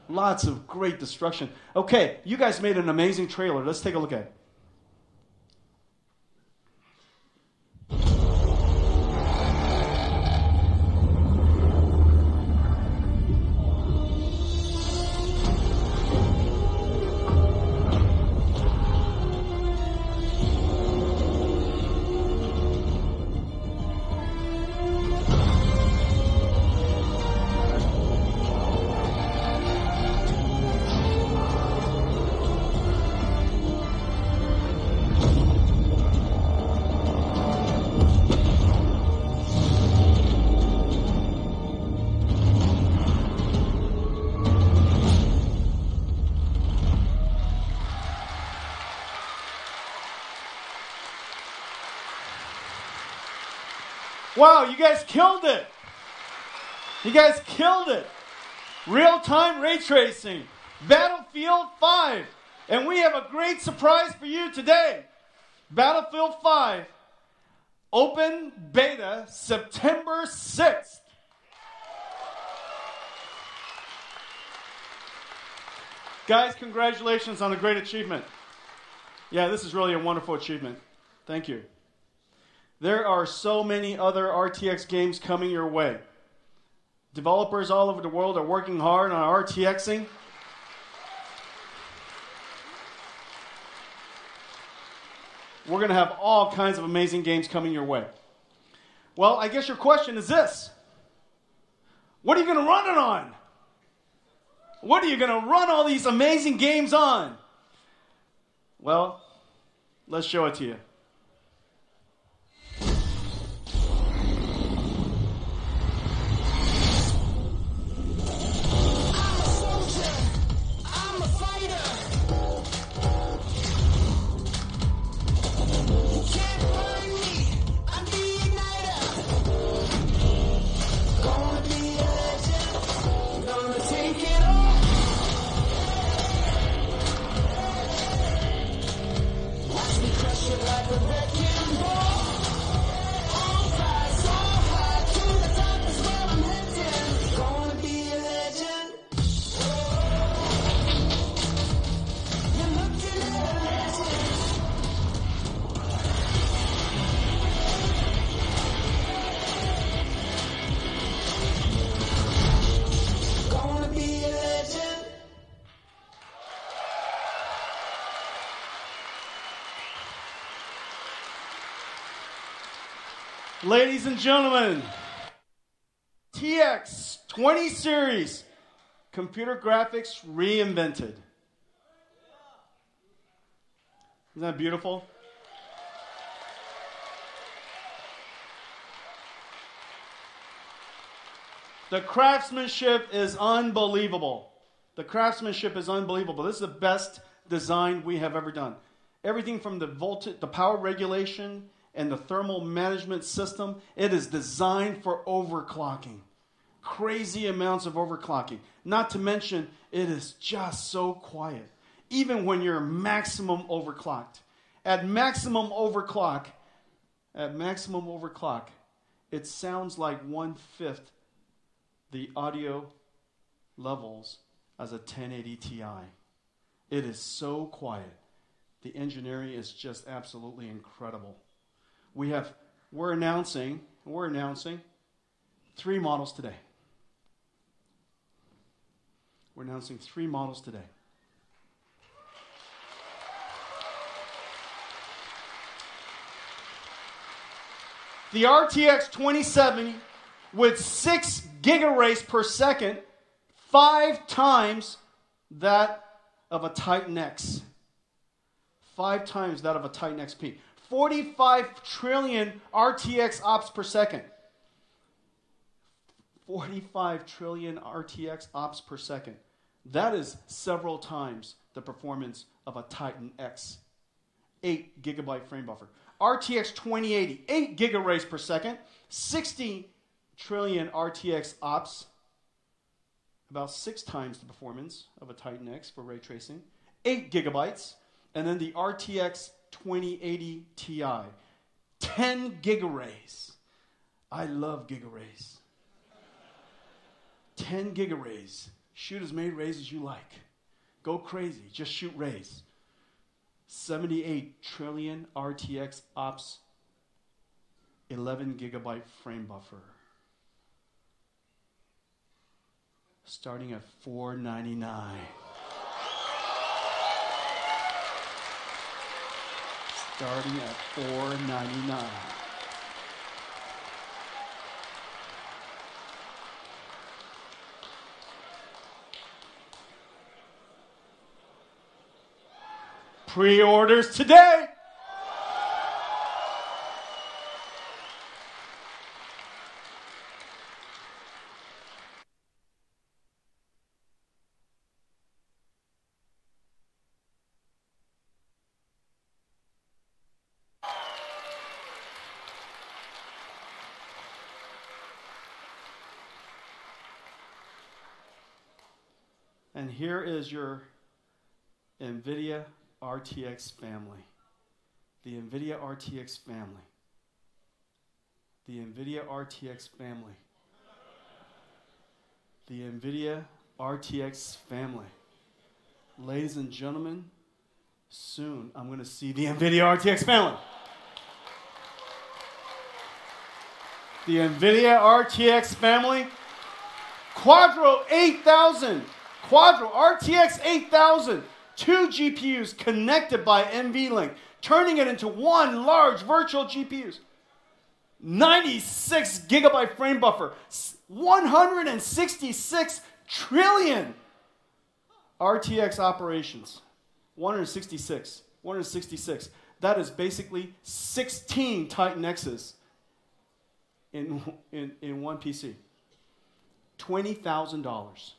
S6: Lots of great destruction. Okay, you guys made an amazing trailer. Let's take a look at it. Wow, you guys killed it. You guys killed it. Real-time ray tracing. Battlefield 5. And we have a great surprise for you today. Battlefield 5. Open beta September 6th. Guys, congratulations on a great achievement. Yeah, this is really a wonderful achievement. Thank you. There are so many other RTX games coming your way. Developers all over the world are working hard on RTXing. We're going to have all kinds of amazing games coming your way. Well, I guess your question is this. What are you going to run it on? What are you going to run all these amazing games on? Well, let's show it to you.
S12: Watch me crush it like
S6: Ladies and gentlemen, TX 20 series, computer graphics reinvented. Isn't that beautiful? The craftsmanship is unbelievable. The craftsmanship is unbelievable. This is the best design we have ever done. Everything from the voltage, the power regulation, and the thermal management system, it is designed for overclocking. Crazy amounts of overclocking. Not to mention, it is just so quiet. Even when you're maximum overclocked. At maximum overclock, it sounds like 1/5 the audio levels as a 1080 Ti. It is so quiet. The engineering is just absolutely incredible. We're announcing 3 models today. We're announcing 3 models today. The RTX 2070 with 6 gigaраys per second, 5 times that of a Titan X. 5 times that of a Titan XP. 45 trillion RTX ops per second. 45 trillion RTX ops per second. That is several times the performance of a Titan X. 8 gigabyte frame buffer. RTX 2080, 8 gigaраys per second, 60 trillion RTX ops, about 6 times the performance of a Titan X for ray tracing, 8 gigabytes, and then the RTX 2080 Ti, 10 gigaраys. I love gigaраys. 10 gigaраys. Shoot as many rays as you like. Go crazy. Just shoot rays. 78 trillion RTX ops, 11 gigabyte frame buffer. Starting at $499. Starting at $499. Pre-orders today. And here is your NVIDIA RTX family. The NVIDIA RTX family. The NVIDIA RTX family. The NVIDIA RTX family. Ladies and gentlemen, soon I'm going to see the NVIDIA RTX family. The NVIDIA RTX family. Quadro 8000. Quadro RTX 8000. 2 GPUs connected by NVLink, turning it into one large virtual GPUs. 96 gigabyte frame buffer, 166 trillion RTX operations. 166. That is basically 16 Titan X's in one PC. $20,000.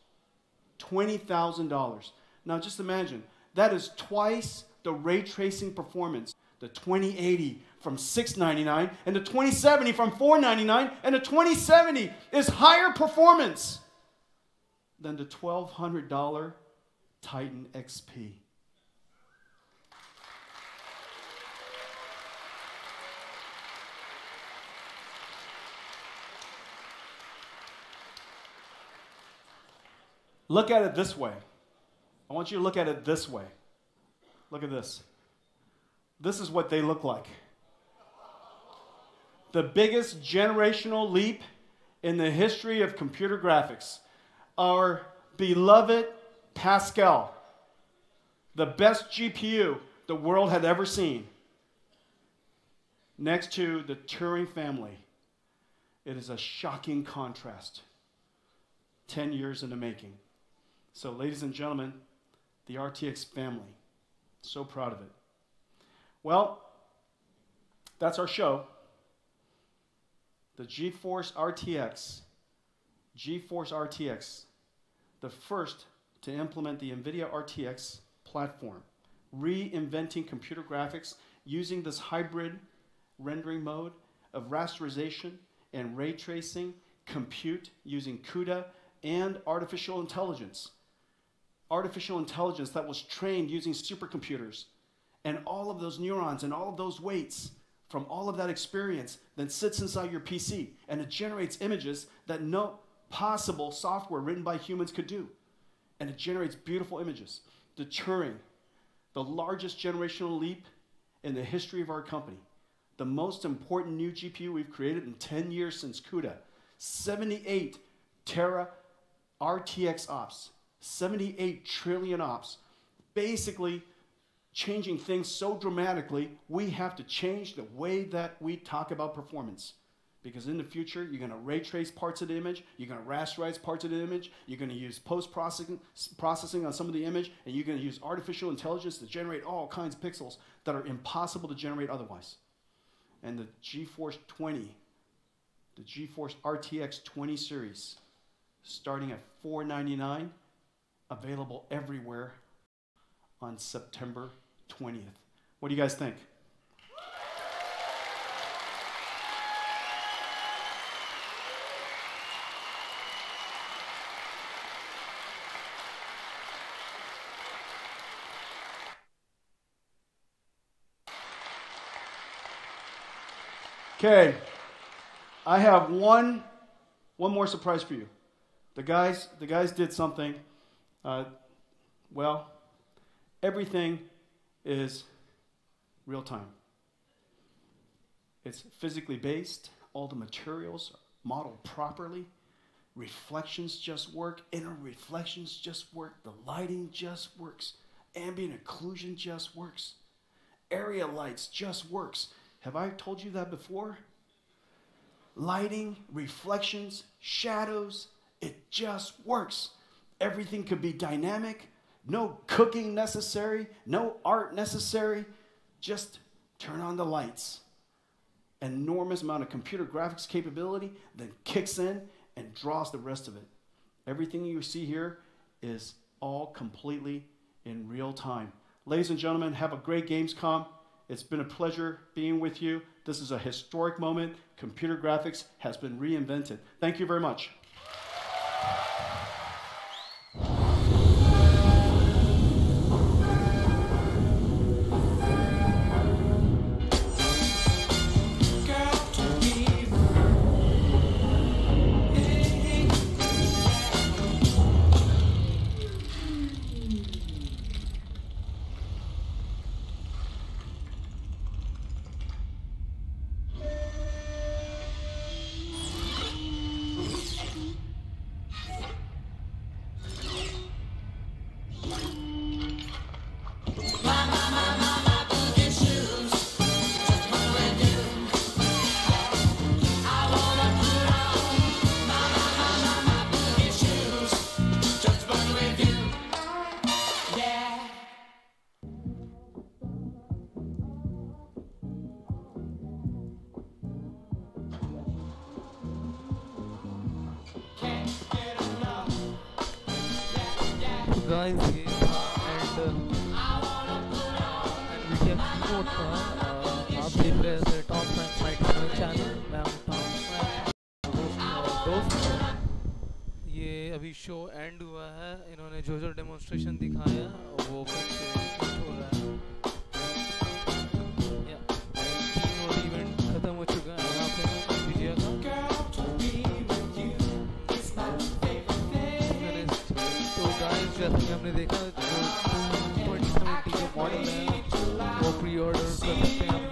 S6: $20,000. Now just imagine, that is twice the ray tracing performance. The 2080 from $699 and the 2070 from $499, and the 2070 is higher performance than the $1,200 Titan XP. Look at it this way. I want you to look at it this way. Look at this. This is what they look like. The biggest generational leap in the history of computer graphics. Our beloved Pascal, the best GPU the world had ever seen, next to the Turing family It is a shocking contrast. 10 years in the making. So ladies and gentlemen, the RTX family. So proud of it. Well, that's our show. The GeForce RTX. GeForce RTX. The first to implement the NVIDIA RTX platform. Reinventing computer graphics using this hybrid rendering mode of rasterization and ray tracing, compute using CUDA, and artificial intelligence. Artificial intelligence that was trained using supercomputers. And all of those neurons and all of those weights from all of that experience then sits inside your PC. And it generates images that no possible software written by humans could do. And it generates beautiful images. The Turing, the largest generational leap in the history of our company. The most important new GPU we've created in 10 years since CUDA. 78 tera RTX ops. 78 trillion ops. Basically changing things so dramatically, we have to change the way that we talk about performance. Because in the future, you're going to ray trace parts of the image, you're going to rasterize parts of the image, you're going to use post-processing on some of the image, and you're going to use artificial intelligence to generate all kinds of pixels that are impossible to generate otherwise. And the GeForce 20, the GeForce RTX 20 series, starting at $499, available everywhere on September 20th. What do you guys think? Okay, I have one more surprise for you. The guys did something. Well, everything is real time. It's physically based. All the materials are modeled properly. Reflections just work. Inner reflections just work. The lighting just works. Ambient occlusion just works. Area lights just works. Have I told you that before? Lighting, reflections, shadows, it just works. Everything could be dynamic. No cooking necessary. No art necessary. Just turn on the lights. Enormous amount of computer graphics capability then kicks in and draws the rest of it. Everything you see here is all completely in real time. Ladies and gentlemen, have a great Gamescom. It's been a pleasure being with you. This is a historic moment. Computer graphics has been reinvented. Thank you very much.
S1: Guys, ये and NVIDIA Keynote था. आप देख रहे थे top fried channel. मैं top दोस्त. ये अभी शो एंड हुआ है. इन्होंने जो डेमोन्स्ट्रेशन दिखाया वो फिर से हो रहा है. कीनोट इवेंट खत्म हो चुका है यहाँ पे NVIDIA का. जैसे कि हमने देखा जो 2070 जो मॉडल है वो प्री ऑर्डर कर सकते हैं.